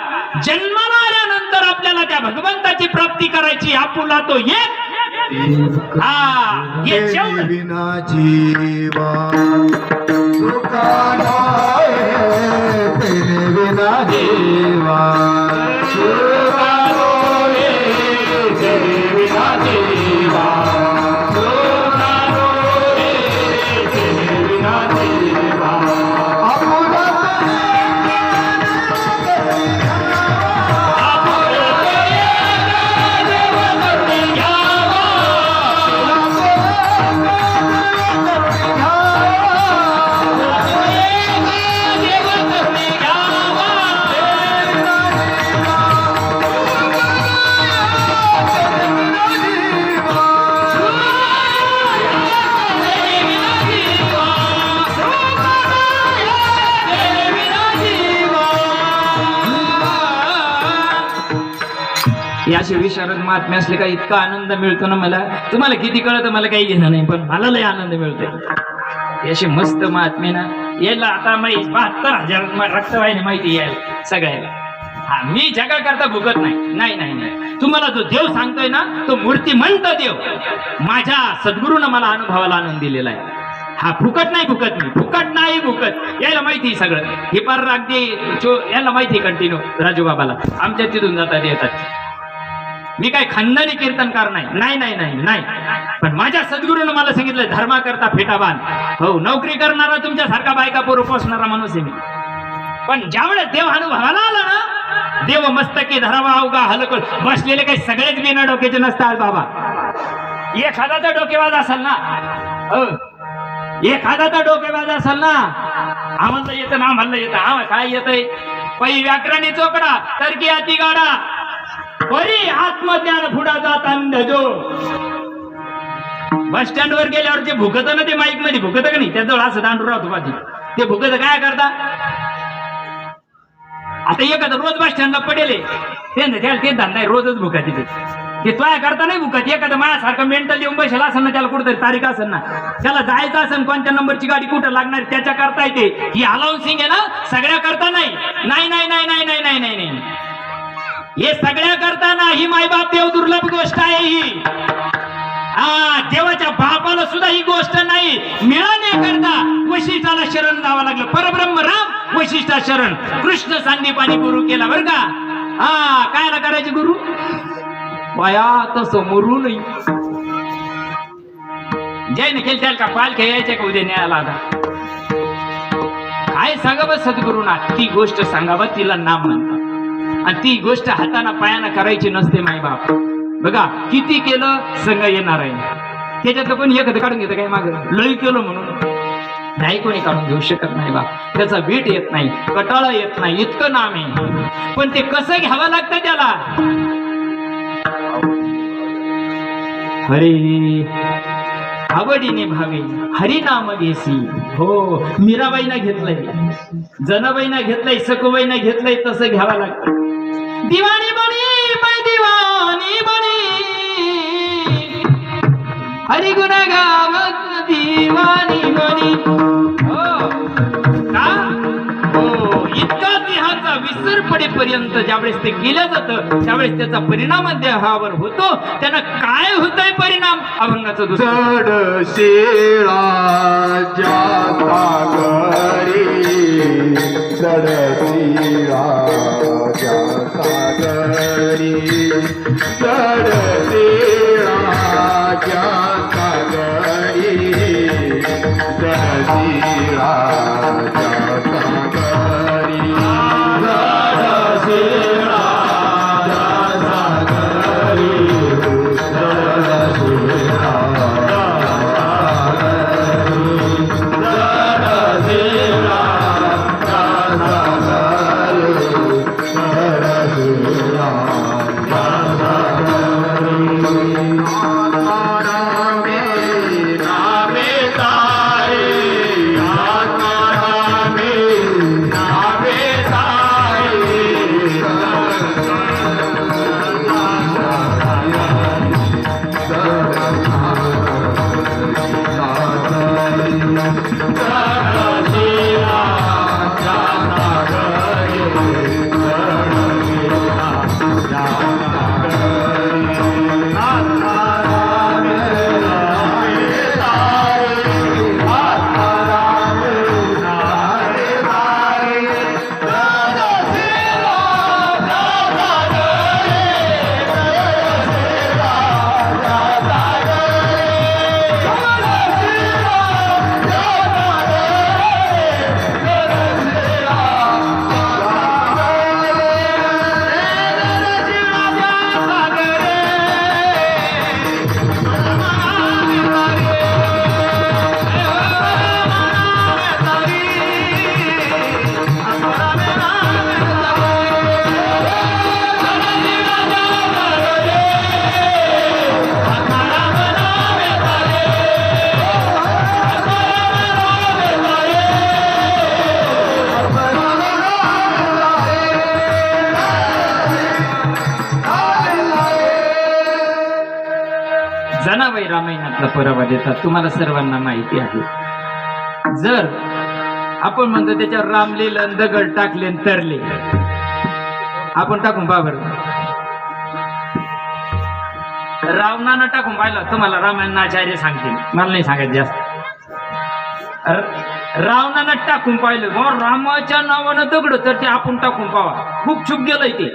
जन्माला आल्यानंतर आपल्याला त्या भगवंताची प्राप्ती करायची, आपुला तो एक. हा, हे जेवढं विना जीवा सुखा नाय, तेरे विना जीवा सुखा नाय, तेरे विना जीवा सुखा नाय, तेरे विना जीवा. याचे विशारद महात्म्य असले का इतका आनंद मिळतो ना मला. तुम्हाला किती कळतं मला काही घेणं नाही, पण मला लय आनंद मिळतोय. याचे मस्त महात्मे ना, यायला आता माहिती 72,000 रक्तवाहिनी माहिती यायला सगळ्याला. हा, मी जगा करता भुगत नाही. नाही नाही नाही, तुम्हाला जो देव सांगतोय ना, तो मूर्तिमंत देव माझ्या सद्गुरूनं मला अनुभवाला आणून दिलेला आहे. हा, फुकट नाही भुकत, मी फुकट नाही भुकत. यायला माहिती सगळं. हे पार अगदी याला माहिती कंटिन्यू राजू बाबाला आमच्या तिथून जातात येतात. मी काय खानदानी कीर्तनकार नाही, नाही नाही नाही नाही, पण माझ्या सद्गुरूनं मला सांगितलं धर्मा करता फेटाबान. हो, नोकरी करणारा तुमच्यासारखा बायका पोरं पोसणारा माणूस आहे मी. पण ज्यावेळेस देव अनुभवाला आला ना, देव मस्तकी धरावा अवघा हलकल. बसलेले काही सगळेच बिना डोक्याचे नसतात बाबा. एखादा तर डोकेबाज असेल ना, एखादा तर डोकेबाज असेल ना. आम्हाला येतं ना, आम्हाला येतं. आम्हाला काय येतंय? पै व्याकरणी चोकडा तरकी अति गाडा, बरी आत्मज्ञान पुढा जात अंधजो. बस स्टँड वर गेल्यावर ते भुकत ना, ते माईक मध्ये भुकत का नाही, त्याजवळ असं दांडू राहतो बाजी. ते भुकत काय करता? आता एखादं रोज बस स्टँडला पडेल त्याला ते धंदा आहे, रोजच भुका तिथे ते तुया करता नाही भुकात. एखादं माझ्यासारखं मेंटल येऊन बसेल असेल ना, त्याला कुठेतरी तारीख असेल ना, त्याला जायचं असेल कोणत्या नंबरची गाडी कुठं लागणार त्याच्या करता येते. ही अलाउन्सिंग आहे ना, सगळ्या करता नाही. नाही नाही नाही नाही नाही नाही नाही नाही हे सगळ्या करता नाही. मायबाप देव दुर्लभ गोष्ट आहे ही. हा, देवाच्या बापाला सुद्धा ही गोष्ट नाही मिळण्याकरता वशिष्ठाला शरण जावं लागलं. परब्रह्म राम वशिष्ठा शरण, कृष्ण सांदीपानी गुरु केला बरं का. हा, कायला करायचे गुरु वाया तसं मरू नाही. जय न केल त्याला का पालख्या यायच्या का उद्या न्यायला आता काय सांगावं सद्गुरूंना, ती गोष्ट सांगावं तिला नाम म्हणतात. आणि ती गोष्ट हाताना पायाना करायची नसते मायबाप. बघा किती केलं संघ येणार आहे, त्याच्यातलं कोणी एखादं काढून घेतं काय माग लई केलं म्हणून नाही कोणी काढून घेऊ शकत नाही बा. त्याचा बीट येत नाही, कटाळा येत नाही, इतकं नाम आहे. पण ते कसं घ्यावं लागतं त्याला. हरी आवडीने भावे हरी नाम घेसी. हो, मीराबाईना घेतलंय, जनाबाईना घेतलंय, सखूबाईना घेतलंय, तसं घ्यावं लागतं. दिवाणी बनी मै दिवाणी बनी हरी गुण गावत दिवाणी बनी. हो का, हो इतका देहाचा विसर पडेपर्यंत ज्यावेळेस ते केलं जातं त्यावेळेस त्याचा परिणाम देहावर होतो. त्यांना काय होतंय परिणाम, अभंगाचं दुसरं जडशिळा ज्या सागरी, जडशिळा ज्या सागरी, जडशिळा ज्या सागरी, जडशिळा ज्या सागरी, जडशिळा ज्या सागरी, जडशिळा जनाबाई रामायणातला परावाद येतात, तुम्हाला सर्वांना माहिती आहे. जर आपण म्हणतो त्याच्यावर रामलीला दगड टाकले आणि तरले, आपण टाकून पहा बरं. रावणानं टाकून पाहिलं, तुम्हाला रामायणाचार्य सांगतील, मला नाही सांगायचं जास्त. रावणानं टाकून पाहिलं मग रामाच्या नावानं दगड, तर ते आपण टाकून पाहा. खूप चूक गेलंय ते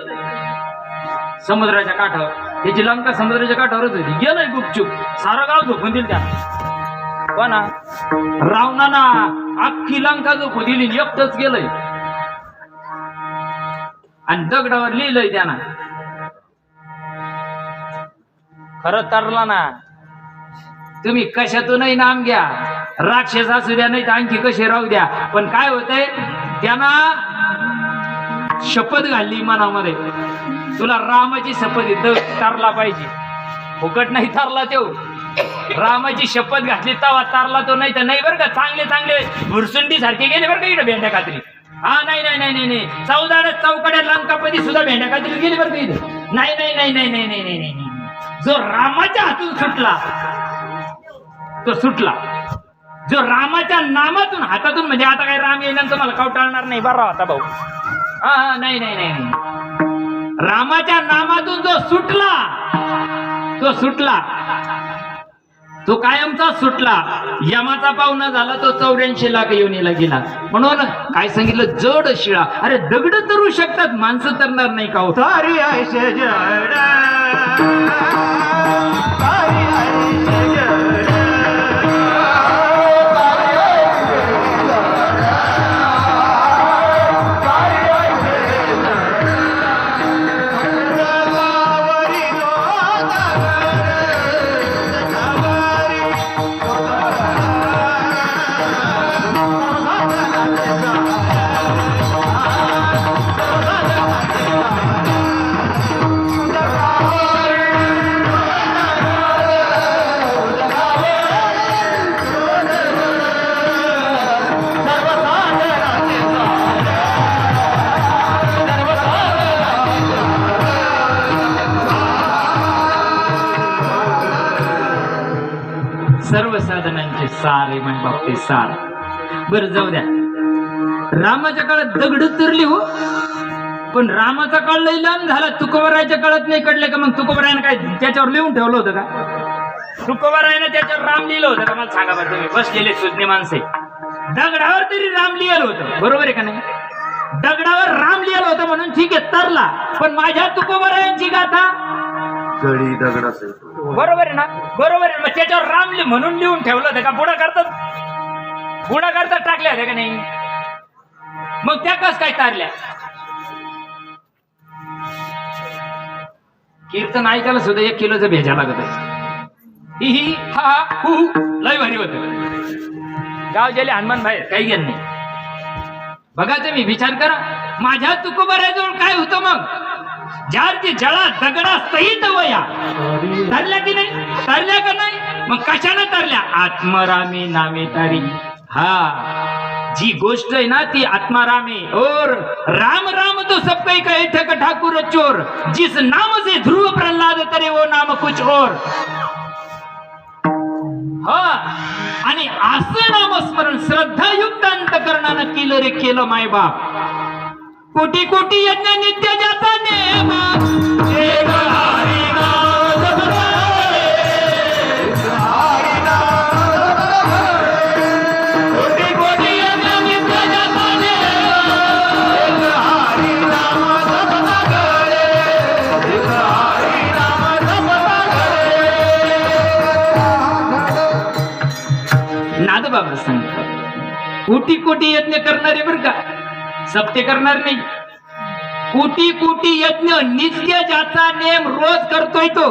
समुद्राच्या काठावर, त्याची लंका समुद्राच्या काठावरच होती, गेलंय गुपचूप, सारं गाव झोपून दिल त्या. पण रावणाना अख्खी लंका झोपून दिली, एकटंच गेलंय आणि दगडावर लिहिलंय त्यानं. खरं तरला ना, तुम्ही कशातूनही नाम घ्या, राक्षस असू द्या नाही तर आणखी कसे राहू द्या, पण काय होतंय त्यांना शपथ घालली मनामध्ये, तुला रामाची शपथ इथं तारला पाहिजे, फुकट नाही तारला तो. रामाची शपथ घातली तवा तारला तो, नाही तर नाही बरं का. चांगले चांगले भुरसुंडी सारखे गेले बरं का इकडे भेंड्या कात्री, हा नाही नाही नाही नाही नाही 14 चौकड्या लंकापती सुद्धा भेंड्या काहीतरी गेली बरं का इथे. नाही नाही नाही नाही नाही नाही नाही नाही नाही. जो रामाच्या हातून सुटला तो सुटला. जो रामाच्या नामातून हातातून म्हणजे आता काय राम येण्याचं मला कवटाळणार नाही बरा होता भाऊ. हा नाही नाही नाही नाही. रामाच्या नामातून जो सुटला तो सुटला. तो कायमचा सुटला. यमाचा पाहुणा झाला तो 84 लाख योनीला गेला. म्हणून काय सांगितलं जड शिळा. अरे दगड तरू शकतात माणसं तरणार नाही का हो. सारी आयुष्य जड सारी आयुष्य जड सर्व साधनांचे सार आहे माझ्या बाबतीत सार. बरं जाऊ द्या. रामाच्या काळात दगड तरली हो. पण रामाचा काळ लई लांब झाला. तुकोबरायच्या काळात नाही कळलं का. मग तुकोबरायनं काय त्याच्यावर लिहून ठेवलं होतं का. तुकोबरायनं त्याच्यावर राम लिहिलं होतं का मला सांगा बरं तुम्ही. बसलेले सुज्ञ माणसे. दगडावर तरी राम लिहिलं होतं बरोबर आहे का नाही. दगडावर राम लिहिलं होतं म्हणून ठीक आहे तरला. पण माझ्या तुकोबरायांची गाथा गडी दगडाच बरोबर आहे ना. बरोबर आहे. मग त्याच्यावर राम म्हणून लिहून ठेवलं होतं का. बुडा करतात टाकल्या होत्या का नाही. मग त्या कस काय तारल्या. कीर्तन ऐकायला सुद्धा 1 किलोचं भेजा लागत आहे. ही ही हा हा हु लय भारी होत. गाव गेले हनुमान बाहेर काही गेलं नाही. बघा तुम्ही विचार करा. माझ्या तुकोबऱ्याजवळ काय होतं मग. ज्याची जळा दगडा सहित वया तरल्या की नाही. तरल्या का नाही. मग कशाने तरल्या. आत्मरामी नामे तारी. हा जी गोष्ट आहे ना ती आत्मारामे. और राम राम तो सब काही कहे ठक ठाकुर चोर. जिस नाम से ध्रुव प्रल्हाद तरे वो नाम कुछ और. हा आणि असं नामस्मरण श्रद्धायुक्त अंतकरणानं केलं रे केलं माय बाप. कोटी कोटी यज्ञ नित्य जाता नेम. एक हरी नाम जपतारे, हरी नाम जपतारे. कोटी कोटी यज्ञ नित्य जाता नेम. एक हरी नाम जपतारे, एक हरी नाम जपतारे. नादबाबा सांगतात कोटी कोटी यज्ञ करणारे बरं का. सप्ते करणार नाही. कोटी कोटी यज्ञ नित्य ज्याचा नेम रोज करतोय तो.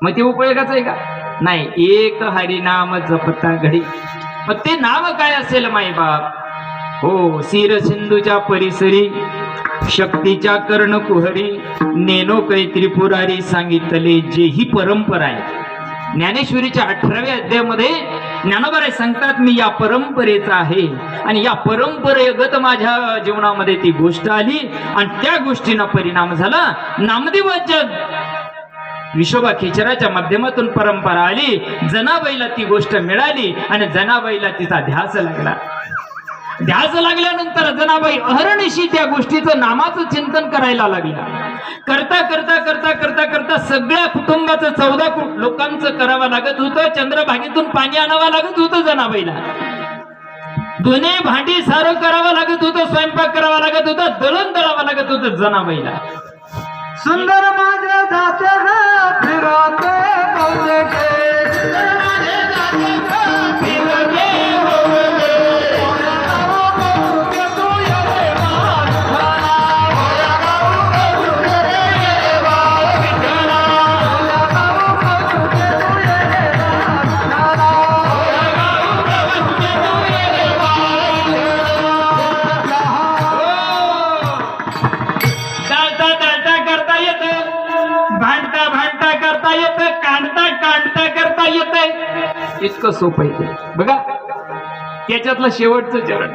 मग ते उपयोगाचं आहे का नाही. एक हरिनाम जपता घडी. मग ते नाव काय असेल माई बाप. हो सिर सिंधूच्या परिसरी शक्तीच्या कर्ण कुहरी नेनो कै त्रिपुरारी सांगितले जे ही परंपरा आहे. ज्ञानेश्वरीच्या 18व्या अध्यायामध्ये ज्ञानोबा सांगतात मी या परंपरेचा आहे आणि या परंपरेगत माझ्या जीवनामध्ये ती गोष्ट आली आणि त्या गोष्टींना परिणाम झाला. नामदेवाच्या विशोबा खिचराच्या माध्यमातून परंपरा आली. जनाबाईला ती गोष्ट मिळाली आणि जनाबाईला तिचा ध्यास लागला. ध्यास लागल्यानंतर जनाबाई अहर्निशी त्या गोष्टीचं नामाचं चिंतन करायला लागला. करता करता करता करता करता सगळ्या कुटुंबाचं 14 लोकांचं करावं लागत होतं. चंद्रभागेतून पाणी आणावं लागत होतं जनाबाईला. धुणे भांडी सारं करावं लागत होतं. स्वयंपाक करावा लागत होता. दळण दळावं लागत होतं जनाबाईला. सुंदर माझे जाते फिरते कौशे सुंदर माझे जाते फिरते इतकं सोपं आहे बघा. त्याच्यातलं शेवटचं चरण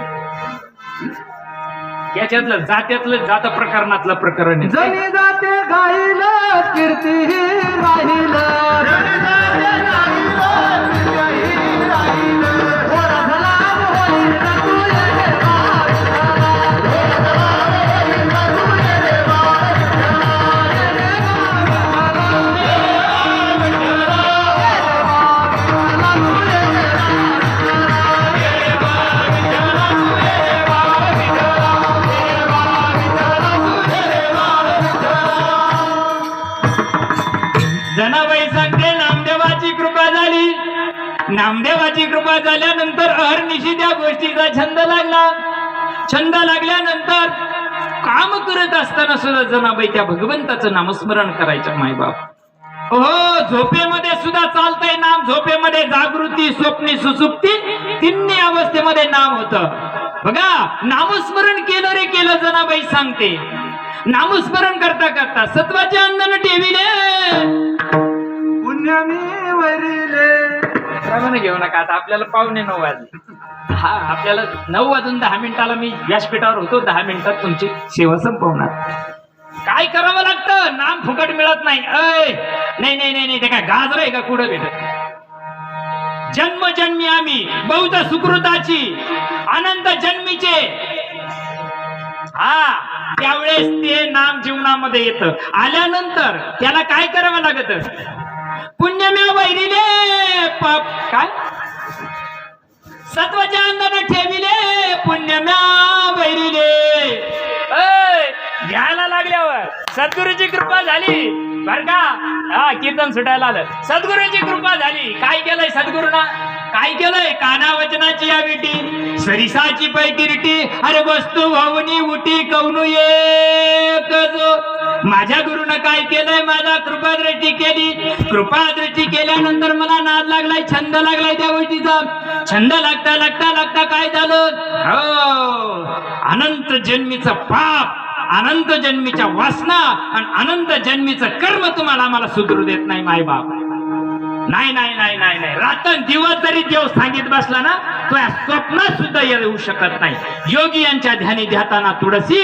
याच्यातलं जात्यातलं जात प्रकरणातलं प्रकरण आहे. जणी जाते गाईल कीर्ती राहील जनाबाई सांगते नामदेवाची कृपा झाली. नामदेवाची कृपा झाल्यानंतर अहर्निशी त्या गोष्टीचा छंद लागला. छंद लागल्यानंतर काम करत असताना सुद्धा जनाबाई त्या भगवंताचं नामस्मरण करायचं. मायबाप हो, झोपेमध्ये सुद्धा चालतंय नाम. झोपेमध्ये जागृती, स्वप्नी, सुसुप्ती तिन्ही अवस्थेमध्ये नाम होतं. बघा, नामस्मरण केलं रे केलं. जनाबाई सांगते नामस्मरण करता करता सत्वाचे अंधन ठेविले पुण्यमी वरिले. प्रमाणे घेऊ नका. आता आपल्याला 9:15 वाजले. हा, आपल्याला 9:10 मी व्यासपीठावर होतो. 10 मिनिटात तुमची सेवा संपवणार. काय करावं लागतं? नाम फुकट मिळत नाही. नाही नाही नाही नाही, ते काय गाजर आहे का कुठं भेटत? जन्मजन्मी आम्ही बौद्ध सुकृताची अनंत जन्मीचे, हा, त्यावेळेस ते नाम जीवनामध्ये येतं. आल्यानंतर त्याला काय करावं लागत? पुण्यम्या वैरिले पाप काय सत्वाच्या अंधाने ठेविले पुण्यम्या वैरिले. घ्यायला लागल्यावर सद्गुरूची कृपा झाली बर का. हा, कीर्तन सुटायला आलं. सद्गुरूची कृपा झाली. काय केलंय सद्गुरूना? काय केलंय? काना वचनाची या विटी सरिसाची पैकिरटी. अरे वस्तू भावनी उटी कवनू एक जो. माझ्या गुरुनं काय केलंय? माझा कृपादृष्टी केली. कृपादृष्टी केल्यानंतर मला नाद लागलाय, छंद लागलाय त्या गोष्टीचा. छंद लागता लागता लागता काय झालं? हो, अनंत जन्मीचं पाप, अनंत जन्मीच्या वासना आणि अनंत जन्मीचं कर्म तुम्हाला आम्हाला सुधरू देत नाही मायबाप. नाही नाही नाही नाही नाही, रातन दिवस जरी देव सांगित बसला ना, तो या स्वप्नात सुद्धा येऊ शकत नाही. योगी यांच्या ध्यानी ध्याताना तुळसी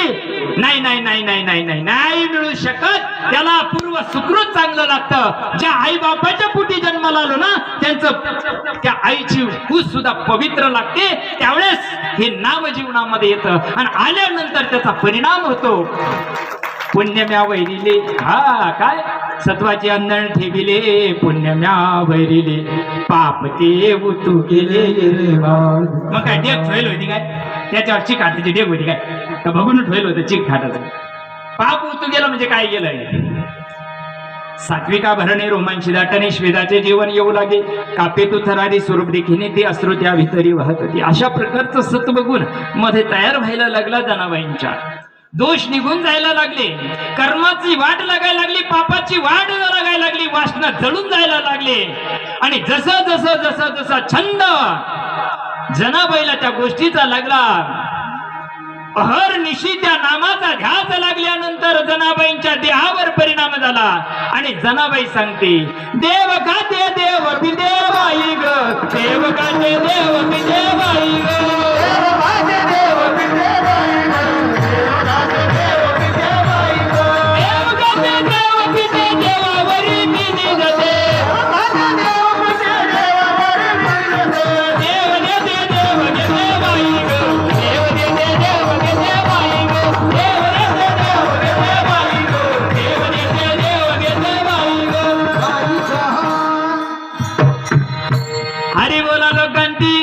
नाही नाही नाही नाही नाही नाही नाही मिळू शकत. त्याला पूर्व सुकृत चांगलं लागतं. ज्या आई बापाच्या पोटी जन्माला आलो ना, त्यांचं त्या आईची हूस सुद्धा पवित्र लागते. त्यावेळेस हे नाम जीवनामध्ये येतं आणि आल्यानंतर त्याचा परिणाम होतो. पुण्यम्या वैरिले. हा, काय सत्वाचे अंधण ठेविले पुण्यम्या वैरिले पाप ते उतू गेले. मग काय डेग ठेवलं होती काय? त्याच्यावर चिकाटाची डेग होती काय? का बघून ठेवलं होतं चिकठाटाचं? पाप उतू गेलं म्हणजे काय गेलं? सात्विका भरणे रोमांची दाटणे श्वेदाचे जीवन येऊ लागे. कापे तू थरारी स्वरूप देखीने ती अश्रू त्या भितरी वाहत होती. अशा प्रकारचं सत बघून मध्ये तयार व्हायला लागला जनाबाईंच्या. दोष निघून जायला लागले, कर्माची वाट लागायला लागली, पापाची वाट लागायला लागली, वासना जळून जायला लागले. आणि जसं जसं जसं जसा छंद जनाबाईला त्या गोष्टीचा लागला, अहर्निशी त्या नामाचा ध्यास लागल्यानंतर जनाबाईंच्या देहावर परिणाम झाला. आणि जनाबाई सांगते, देव गाते देव बिदेवाई ग, देव गाते देव बिदेवाई ग, देव गाते देव बिदेवाई ग, देव गाते देव बिदेवाई ग, देव गाते देव बिदे देवावरी बिनी गते, गाते देव बिदे देवावरी बिनी गते, देव देते देव देवाई ग, देव देते देव देवाई ग, देव देते देव देवाई ग, देव देते देव देवाई ग. हरी बोला लोकांती,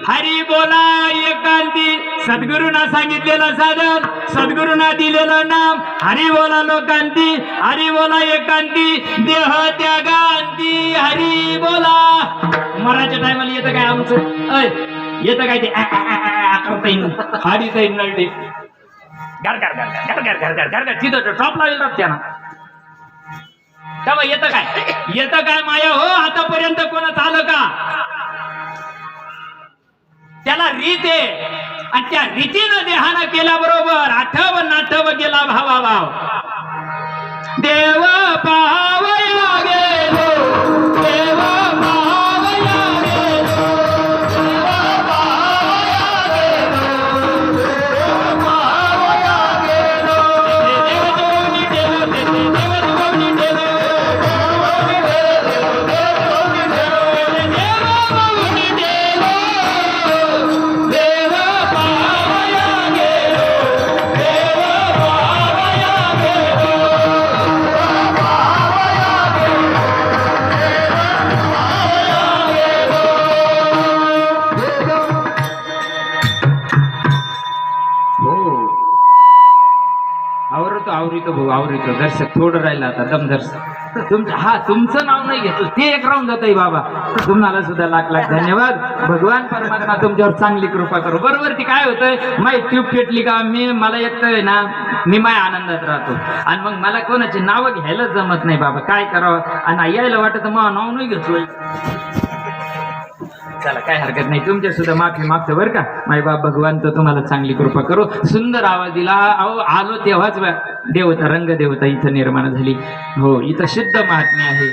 हरी बोला एकांती. सद्गुरूंना सांगितलेलं साधन, सद्गुरूंना दिलेलं नाम. हरी बोला लोकांती, हरी बोला एकांती, देह त्यागांती. हरी बोला. मराठीच्या टायमाला येतं काय आमचं? येतं काय ते करता येईल, हाडीचा येईल नळते घर घर घर घर घर घर घर घर घर तिथं टॉप लावलेला त्यानं. तेव्हा येतं काय? येतं काय माया हो? आतापर्यंत कोणाच आलं का? त्याला रीत आहे आणि त्या रीतीनं देहानं केल्याबरोबर आठव नाठव गेला भावा भाव. देव पावया गेलो, देव पावया गेलो, देव पावया गेलो, आवरितो भाऊ आवरितो दर्शक थोडं राहिलं आता दमदर्शक तुमचं नाव नाही घेतो ते एक राहून जातंय बाबा. तुम्हाला सुद्धा लाख लाख धन्यवाद. भगवान परमात्मा तुमच्यावर चांगली कृपा करू. बरोबर ती काय होतंय माही ट्यूब पेटली का मला येतंय ना मी माय आनंदात राहतो आणि मग मला कोणाची नावं घ्यायला जमत नाही बाबा. काय करावं आणि यायला वाटत मग नाव नाही घेतोय. चला काय हरकत नाही तुमच्या सुद्धा माफी मागतो बरं का. माय बाप भगवान तर तुम्हाला चांगली कृपा करू. सुंदर आवाज दिला. अहो आलो तेव्हाच देवता रंग देवता इथं निर्माण झाली. हो इथं शुद्ध महात्म्य आहे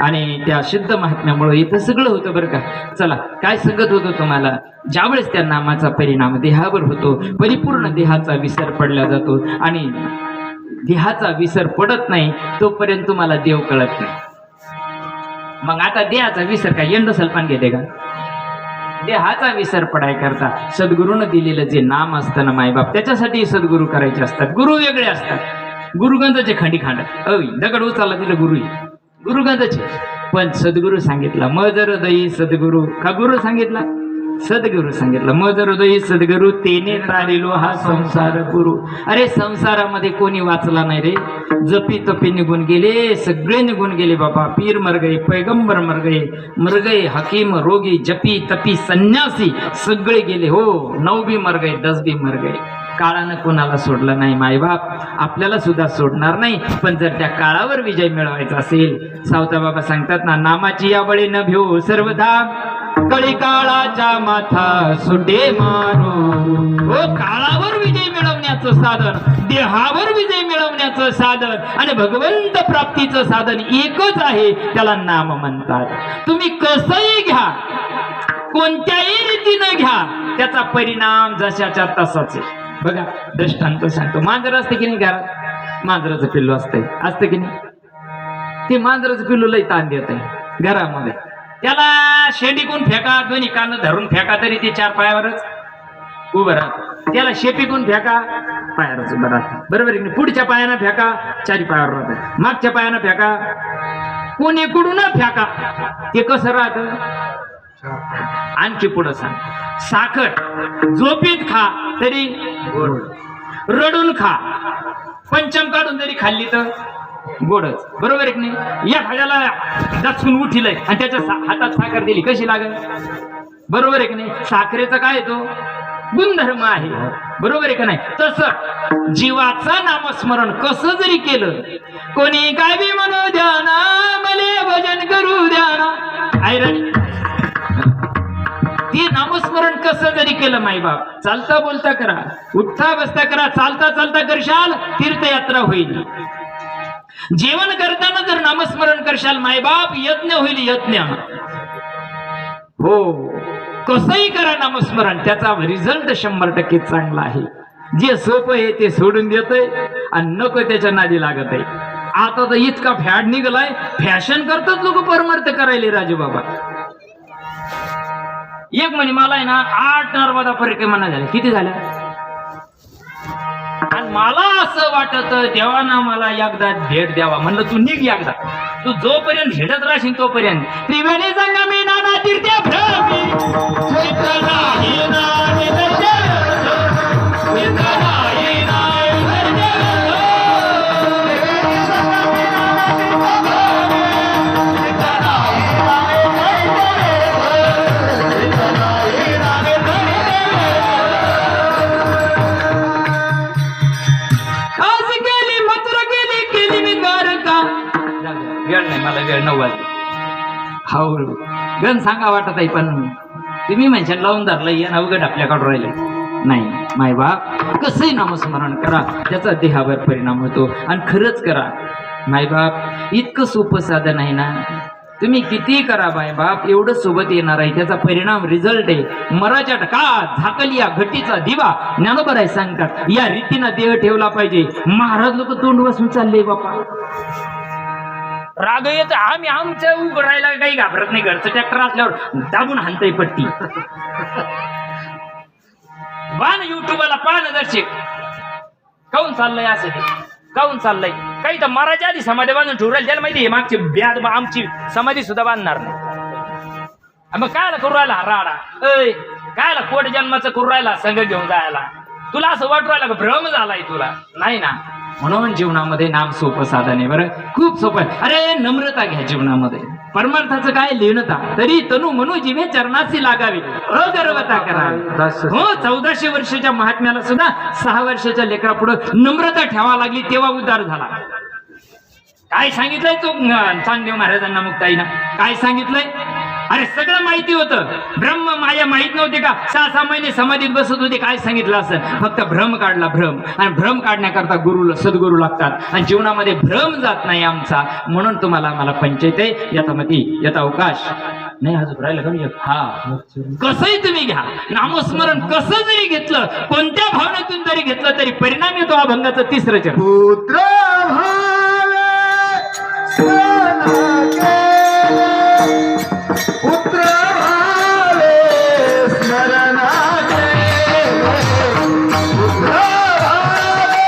आणि त्या शुद्ध महात्म्यामुळे इथं सगळं होतं बरं का. चला काय सांगत होतो तुम्हाला ज्यावेळेस त्या नामाचा परिणाम देहावर होतो परिपूर्ण देहाचा विसर पडला जातो आणि देहाचा विसर पडत नाही तोपर्यंत तुम्हाला देव कळत नाही. मग आता देहाचा विसर काय यंड सल्पान घेते का. देहाचा विसर पडाय करता सद्गुरूनं दिलेलं जे नाम असतं ना मायबाप त्याच्यासाठी सद्गुरू करायचे असतात. गुरु वेगळे असतात. गुरुगंधाचे खंडी खांड दगड उचलला तिला गुरुगंधाचे पण सद्गुरू सांगितला मज हृदयी सद्गुरू का गुरु सांगितला सद्गुरू सांगितलं मज हृदयी सद्गुरू तेने तारिलो हा संसार गुरु. अरे संसारामध्ये कोणी वाचला नाही रे. जपी तपी निघून गेले सगळे निघून गेले बाबा. पीर मर गए पैगंबर मर गए हकीम रोगी जपी तपी संन्यासी सगळे गेले. हो 9 भी मर गए 10 भी मर गए. काळानं कोणाला सोडलं नाही मायबाप आपल्याला सुद्धा सोडणार नाही. पण जर त्या काळावर विजय मिळवायचा असेल सावता बाबा सांगतात ना नामाची या बळी न भिऊ सर्वदा कळी काळाच्या माथा सुटे मारू. हो काळावर विजय मिळवण्याचं साधन देहावर विजय मिळवण्याचं साधन आणि भगवंत प्राप्तीचं साधन एकच आहे त्याला नाम म्हणतात. तुम्ही कसंही घ्या कोणत्याही रीतीनं घ्या त्याचा परिणाम जशाच्या तसाच आहे. बघा दृष्टांत सांगतो. मांजर असते की नाही घरात मांजराचं पिल्लू असतं की नाही. ते मांजराचं पिल्लू लई ताण देत आहे घरामध्ये. त्याला शेंडीकून फेका दोन्ही कान धरून फेका तरी ते 4 पायावरच उभं राहत. त्याला शेपीकून फेका पायावरच उभं राहत. बरोबर आहे. पुढच्या पायानं फेका 4 पायावर राहत. मागच्या पायानं फेका कोणीकडून फेका ते कसं राहत. आणखी पुढं सांग. साखर झोपीत खा तरी गोड रडून खा पंचम काढून जरी खाल्ली तर गोडच. बरोबर आहे की नाही. या खाद्याला दचकून उठिलंय आणि त्याच्या हातात साखर दिली कशी लागेल. बरोबर आहे की नाही. साखरेचा काय तो गुणधर्म आहे. बरोबर आहे का नाही. तसं जीवाचं नामस्मरण कसं जरी केलं कोणी काय बी म्हणू द्या ना मले भजन करू द्या ना ते नामस्मरण कसं जरी केलं मायबाप चालता बोलता करा उठता बसता करा चालता चालता करशाल तीर्थयात्रा होईल. जेवण करताना जर नामस्मरण करशाल मायबाप यज्ञ होईल यज्ञ. हो कसंही करा नामस्मरण त्याचा रिझल्ट 100% चांगला आहे. जे सोपं आहे ते सोडून देतंय आणि नको त्याच्या नादी लागत आहे. आता तर इतका फॅड निघालाय फॅशन करतात लोक परमार्थ करायले राजू बाबा. एक म्हणे मला आहे ना 8 नर्मदा परिक्रमा झाल्या. किती झाल्या. आणि मला असं वाटत देवाना मला एकदा भेट द्यावा. म्हणलं तू निघ एकदा. तू जोपर्यंत भेटत राहशील तोपर्यंत त्रिवेणी संगमी नाना तीर्थ्या भ्रमी मला वेळ 9 वाजले. हो गण सांगा वाटत आहे पण तुम्ही म्हणशाल लावून धरलं या अवघड आपल्याकडून राहिले नाही. मायबाप कसंही नामस्मरण करा त्याचा देहावर परिणाम होतो आणि खरंच करा मायबाप. इतकं सोपं साधन आहे ना. तुम्ही किती करा मायबाप एवढं सोबत येणार आहे त्याचा परिणाम रिझल्ट आहे. मराच्या का झाकली या घटीचा दिवा ज्ञानोबर आहे सांगतात या रीतीनं देह ठेवला पाहिजे. महाराज लोक तोंड बसून चालले बापा. राग येत आम्ही आमच्या उघडायला काही घाबरत नाही. घरचं ट्रॅक्टर असल्यावर दाबून हाणतय पट्टी. बाण युट्यूबला पाहणं दर्शक काऊन चाललंय असं ते काऊन चाललंय. काही तर मराच्या आधी समाधी बांधून ठेवरायला त्याला माहिती आहे मागची ब्याद आमची समाधी सुद्धा बांधणार नाही. मग कायला करू राहिला राडा. कायला कोट जन्माचं करू राहिला संघ घेऊन जायला. तुला असं वाटू राहिलं का भ्रम झालाय तुला? नाही ना. म्हणून जीवनामध्ये नाम सोपं साधन आहे बरं, खूप सोपं आहे. अरे नम्रता घ्या जीवनामध्ये. परमार्थाचं काय लिहिणता तरी तनु म्हणू जिवे चरणाची लागावी, अगर्वता करावी. हो 1400 वर्षाच्या महात्म्याला सुद्धा 6 वर्षाच्या लेकरापुढं नम्रता ठेवा लागली तेव्हा उद्धार झाला. काय सांगितलंय तो चांगदेव महाराजांना मुक्ताईना? काय सांगितलंय? अरे सगळं माहिती होतं, ब्रह्म माया माहित नव्हते का? 6 महिने समाधीत बसत होते. काय सांगितलं असं? फक्त भ्रम काढला, भ्रम. आणि भ्रम काढण्याकरता सद्गुरू लागतात आणि जीवनामध्ये भ्रम जात नाही आमचा. म्हणून तुम्हाला आम्हाला पंचायत आहे, यथामती यथावकाश नाही. अजून राहिलं का? हा, कसंही तुम्ही घ्या नामस्मरण, कसं जरी घेतलं, कोणत्या भावनेतून जरी घेतलं तरी परिणाम येतो अभंगाचं 3रं चरण. पुत्र भावे पुत्र भावे स्मरण पुत्र भावे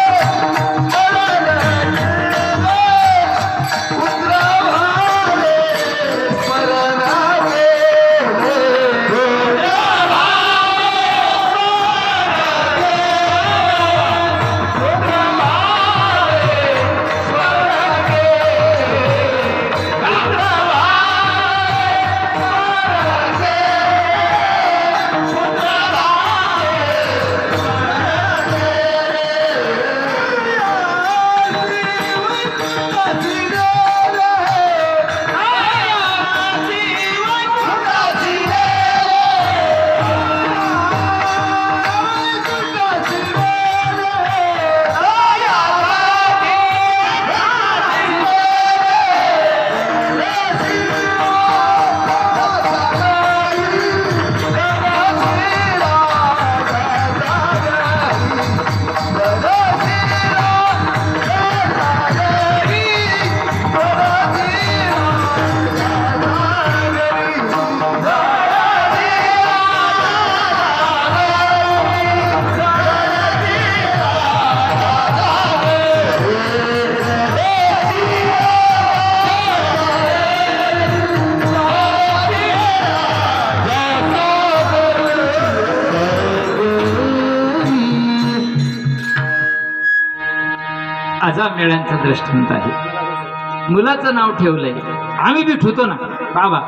पुत्र भावे स्मरण आजाब मेळ्यांचा दृष्टांत आहे. मुलाचं नाव ठेवलंय, आम्ही बी ठेवतो ना बाबा.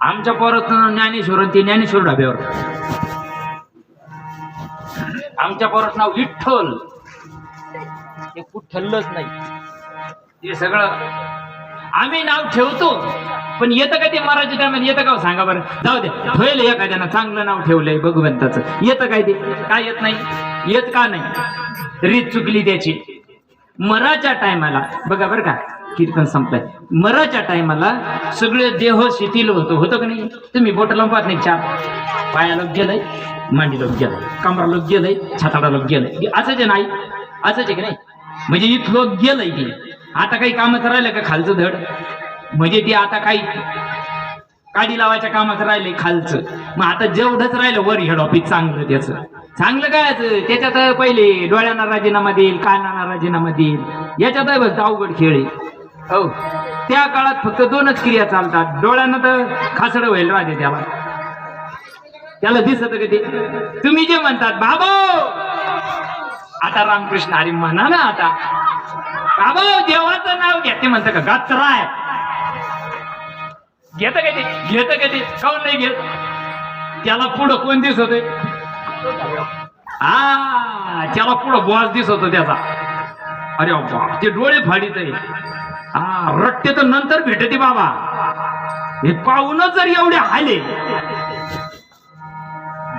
आमच्या पोरात ज्ञानेश्वर, ते ज्ञानेश्वर ढाब्यावर. आमच्या पोरात नाव विठ्ठल, ते कुठ ठरलंच नाही. ते सगळं आम्ही नाव ठेवतो, पण येतं का ते मराठी टायमाला? येतं का सांगा बरं? जाऊ दे, ठेवलं एखाद्यानं चांगलं नाव ठेवलंय भगवंताचं, येतं काय ते? काय येत नाही? येत का नाही? रीत चुकली त्याची. मराच्या टायमाला बघा बरं का, कीर्तन संपलंय. मराच्या टायमाला सगळे देह शिथिल होतं का नाही? तुम्ही बोट लावून पाहत नाही. 4 पाया लोक गेलंय, मांडी लोक गेलंय, कमरा लोक गेलंय, छाताडा लोक गेलंय. असंच नाही? असंच आहे की नाही? म्हणजे इथं लोक गेलंय की आता काही कामच राहिलं का खालचं धड? म्हणजे ती आता काही काडी लावायच्या कामाचं राहिले खालचं. मग आता जेवढंच राहिलं वर हेड ऑफिस चांगलं. त्याचं चांगलं काय? त्याच्यात पहिले डोळ्यांना राजीनामा देईल, कानांना राजीनामा देईल. याच्यात बघ अवघड खेळ आहे. हो, त्या काळात फक्त 2च क्रिया चालतात. डोळ्यांना तर खासडं व्हायला राहते, त्याला दिसत का ते? तुम्ही जे म्हणतात बाबा, आता रामकृष्ण हरी म्हणा ना, आता बाबा देवाचं नाव घ्या, ते म्हणतं का गात्राय? घेत का ते? घेत का ते? काऊन नाही घेत? त्याला पुढं कोण दिसत आहे? त्याला पुढं बॉस दिसतो त्याचा. अरे बाबा, ते डोळे फाडीत आहे. रट्टे तर नंतर भेटते बाबा. हे पाहूनच जर एवढे आले,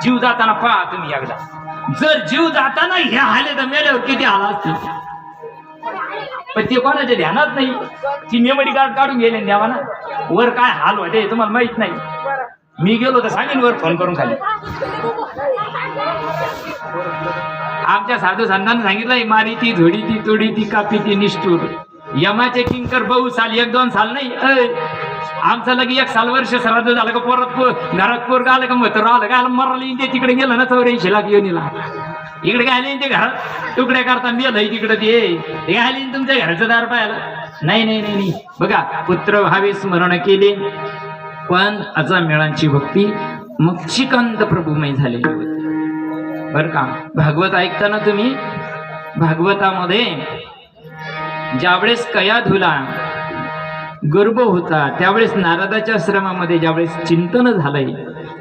जीव जाताना पहा तुम्ही एकदा. जर जीव जाताना हे आले तर मेल्यावर किती आला असतील. पण ते कोणाच्या ध्यानात नाही. ती मेमरी कार्ड काढून गेले द्यावा ना. वर काय हाल होते तुम्हाला माहित नाही. मी गेलो तर सांगेन वर फोन करून खाली. आमच्या साधू संतांनी सांगितलं, मारी ती झोडी ती तोडी ती कापी ती निष्ठूर. यमाचे किंकर 2 साल 1-2 साल नाही. आमचं लगे 1 साल वर्ष श्राद्ध झालं का परत घरात पोरगा आलं का मग आलं काय मराला ते तिकडे गेलं ना 84 लाख योनीला. इकडे काय आले ते घरात तुकडे करता मेलंय तिकडे ते आले तुमच्या घराचं दार पाहायला. नाही नाही नाही नाही. बघा, पुत्र भावे स्मरण केले, पण अजा मेळांची भक्ती मग श्रीकांत प्रभूमय झालेली होती. बर का. भागवत ऐकताना तुम्ही, भागवतामध्ये ज्यावेळेस कयाधूला गर्भ होता त्यावेळेस नारदाच्या आश्रमामध्ये ज्यावेळेस चिंतन झालंय,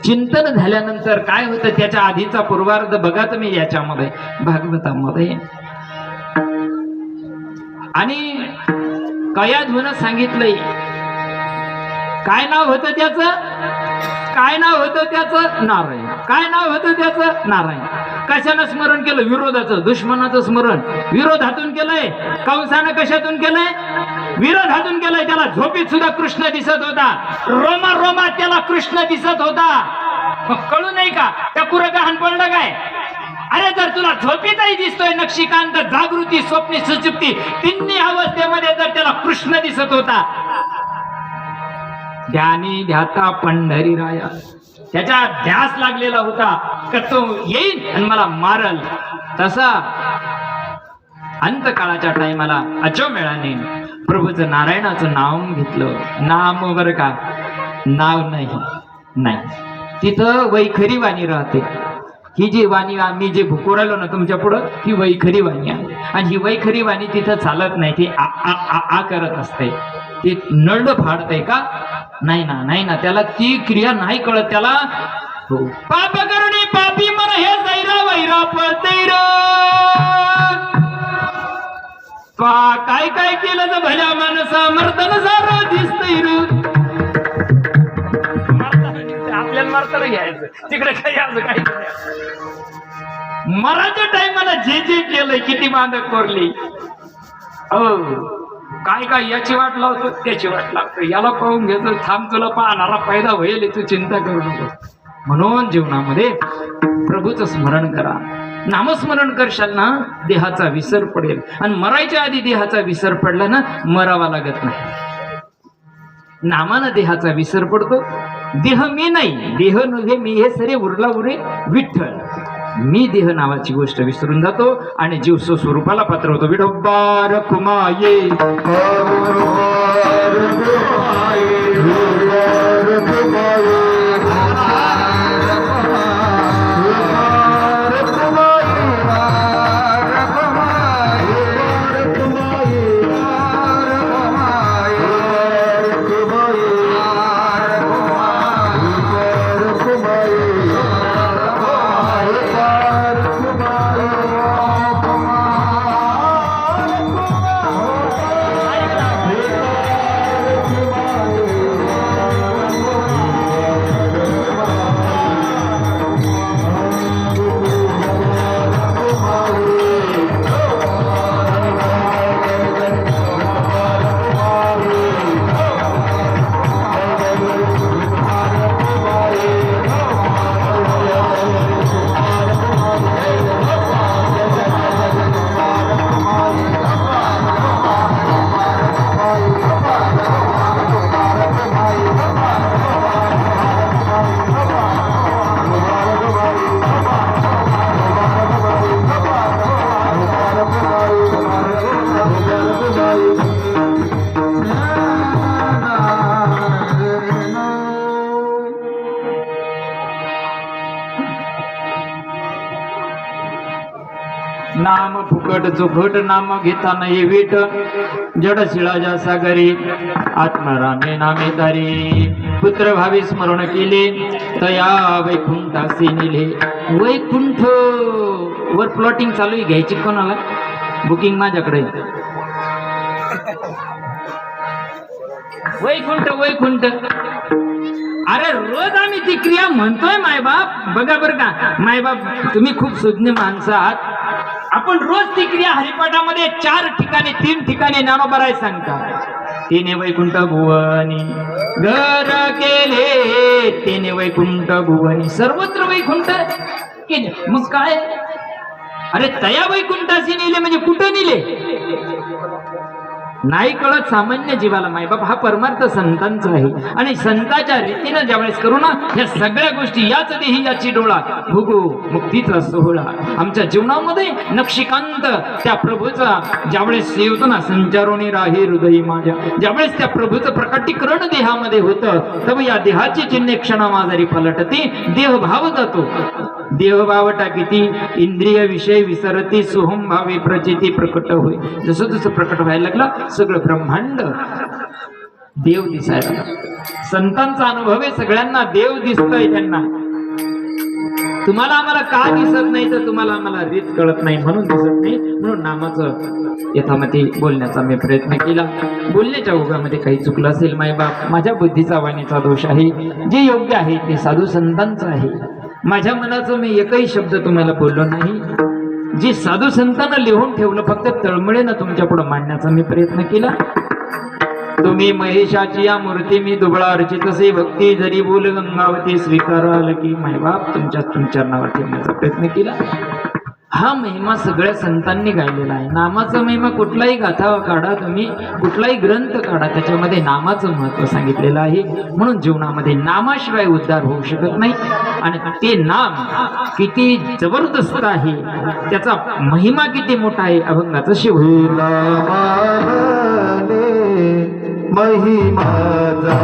चिंतन झाल्यानंतर काय होतं त्याच्या आधीचा पूर्वार्ध बघा तुम्ही याच्यामध्ये भागवतामध्ये. आणि कयाधूनं सांगितलंय, काय नाव होतं त्याचं, काय नाव होतं त्याचं, नारायण. काय नाव होतं त्याचं, नारायण. कशानं स्मरण केलं, विरोधाचं, दुश्मनाचं स्मरण विरोधातून केलंय. कंसानं कशातून केलंय, विरोधातून केलंय. त्याला झोपीत सुद्धा कृष्ण दिसत होता, रोमा रोमात त्याला कृष्ण दिसत होता. मग कळू नाही का त्या कुरगहान पडलं काय. अरे जर तुला झोपीतही दिसतोय नक्षीकांत, जागृती, स्वप्नी, सुषुप्ती तिन्ही अवस्थेमध्ये जर त्याला कृष्ण दिसत होता, ध्यानी ध्याता पंढरीराया, त्याचा ध्यास लागलेला होता का तो येईल आणि मला मारल. तसा अंतकाळाच्या टाइमाला अचोमेळाने प्रभूचं नारायणाचं नाव घेतलं. नाम बर का, नाव नाही. तिथं वैखरी वाणी राहते. ही जी वाणी आम्ही जे भुकोरालो ना तुमच्या पुढं, ही वैखरी वाणी आहे. आणि ही वैखरी वाणी तिथं चालत नाही, ती आ आ आ आ करत असते. ती नळ फाडते का, नाही ना, त्याला ती क्रिया नाही कळत त्याला. हो, पाप करुणी पापी मन हे जैरा वैरा पळतैर, काय काय केलं तर भल्या माणसा मर्दन सारं दिसतैर. आपल्याला मारताना घ्यायचं, तिकडे काही असं काही मराच्या टाइमाला जे जे केलंय, किती बांधक कोरली. काय काय याची वाट लावतो, त्याची वाट लागतो, याला पाहून घेतो, थांब तुला पाहणारा फायदा होईल, तू चिंता करू नको. म्हणून जीवनामध्ये प्रभूचं स्मरण करा. नामस्मरण करशाल ना देहाचा विसर पडेल. आणि मरायच्या आधी देहाचा विसर पडला ना मरावा लागत नाही. नामानं देहाचा विसर पडतो. देह मी नाही, देह नव्हे मी, हे सरे उरला उरे विठ्ठल. मी देह नावाची गोष्ट विसरून जातो आणि जीव स्वरूपाला पात्र होतो. विठोबा रखुमाये, नाम फुकट चुकट नाम घेता नाही वीट, जड शिळाच्या सागरी आत्मरामे नामे तारी. पुत्र भावी स्मरण केले तया वैकुंठासी नेले. वैकुंठ वर प्लॉटिंग चालू आहे, घ्यायची कोणाला, बुकिंग माझ्याकडे. वैकुंठ अरे रोज आम्ही ती क्रिया म्हणतोय मायबाप. बघा बरं का मायबाप, तुम्ही खूप सुज्ञ माणसं आहात. आपण रोज ती क्रिया हरिपाठामध्ये 4 ठिकाणी 3 ठिकाणी ज्ञानोबराय सांगतात. तिने वैकुंठ भुवनी घर केले, तिने वैकुंठ भुवनी, सर्वत्र वैकुंठ केले. मग काय, अरे तया वैकुंठाशी नेले म्हणजे कुठं नेले नाही कळत सामान्य जीवाला. मायबाप हा परमार्थ संतांचा आहे. आणि संतांच्या रीतीनं ज्यावेळेस करू ना ह्या सगळ्या गोष्टी, याच देही याची डोळा, भुगू मुक्तीचा सोहळा. आमच्या जीवनामध्ये नक्षीकांत त्या प्रभूचा ज्यावेळेस येतो ना, संचारोनी राही हृदयी माझ्या, ज्यावेळेस त्या प्रभूचं प्रकटीकरण देहामध्ये होतं, तेव्हा या देहाची चिन्हे क्षणामाजारी पलटती, देह भाव जातो. देहभाव टाकीती इंद्रिय विषय विसरती सोहम भावे प्रचिती प्रकट होय. जसं जसं प्रकट व्हायला लागला सगळं ब्रह्मांड देव दिसायला लागला. संतांचा अनुभव आहे, सगळ्यांना देव दिसतोय. त्यांना तुम्हाला आम्हाला का दिसत नाही तर तुम्हाला आम्हाला रीत कळत नाही म्हणून दिसत नाही. म्हणून नामाचं यथामती बोलण्याचा मी प्रयत्न केला. बोलण्याच्या ओघामध्ये काही चुकलं असेल मायबाप, माझ्या बुद्धीचा वाणीचा दोष आहे. जे योग्य आहे ते साधू संतांचं आहे. माझ्या मनाचं मी एकही शब्द तुम्हाला बोललो नाही. जे साधू संतांना लिहून ठेवलं फक्त तळमळीनं तुमच्या पुढे मांडण्याचा मी प्रयत्न केला. तुम्ही महेशाची या मूर्ती मी दुबळा अर्चित असे भक्ती जरी बोल गंगावती स्वीकाराल की मायबाप तुमच्या नावावर ठेवण्याचा प्रयत्न केला. हा महिमा सगळ्या संतांनी गायलेला आहे. नामाचा महिमा कुठलाही गाथा काढा, तुम्ही कुठलाही ग्रंथ काढा, त्याच्यामध्ये नामाचं महत्व सांगितलेलं आहे. म्हणून जीवनामध्ये नामाशिवाय उद्धार होऊ शकत नाही. आणि ते नाम किती जबरदस्त आहे, त्याचा महिमा किती मोठा आहे. अभंगाचं शिव नामाने महिमा जा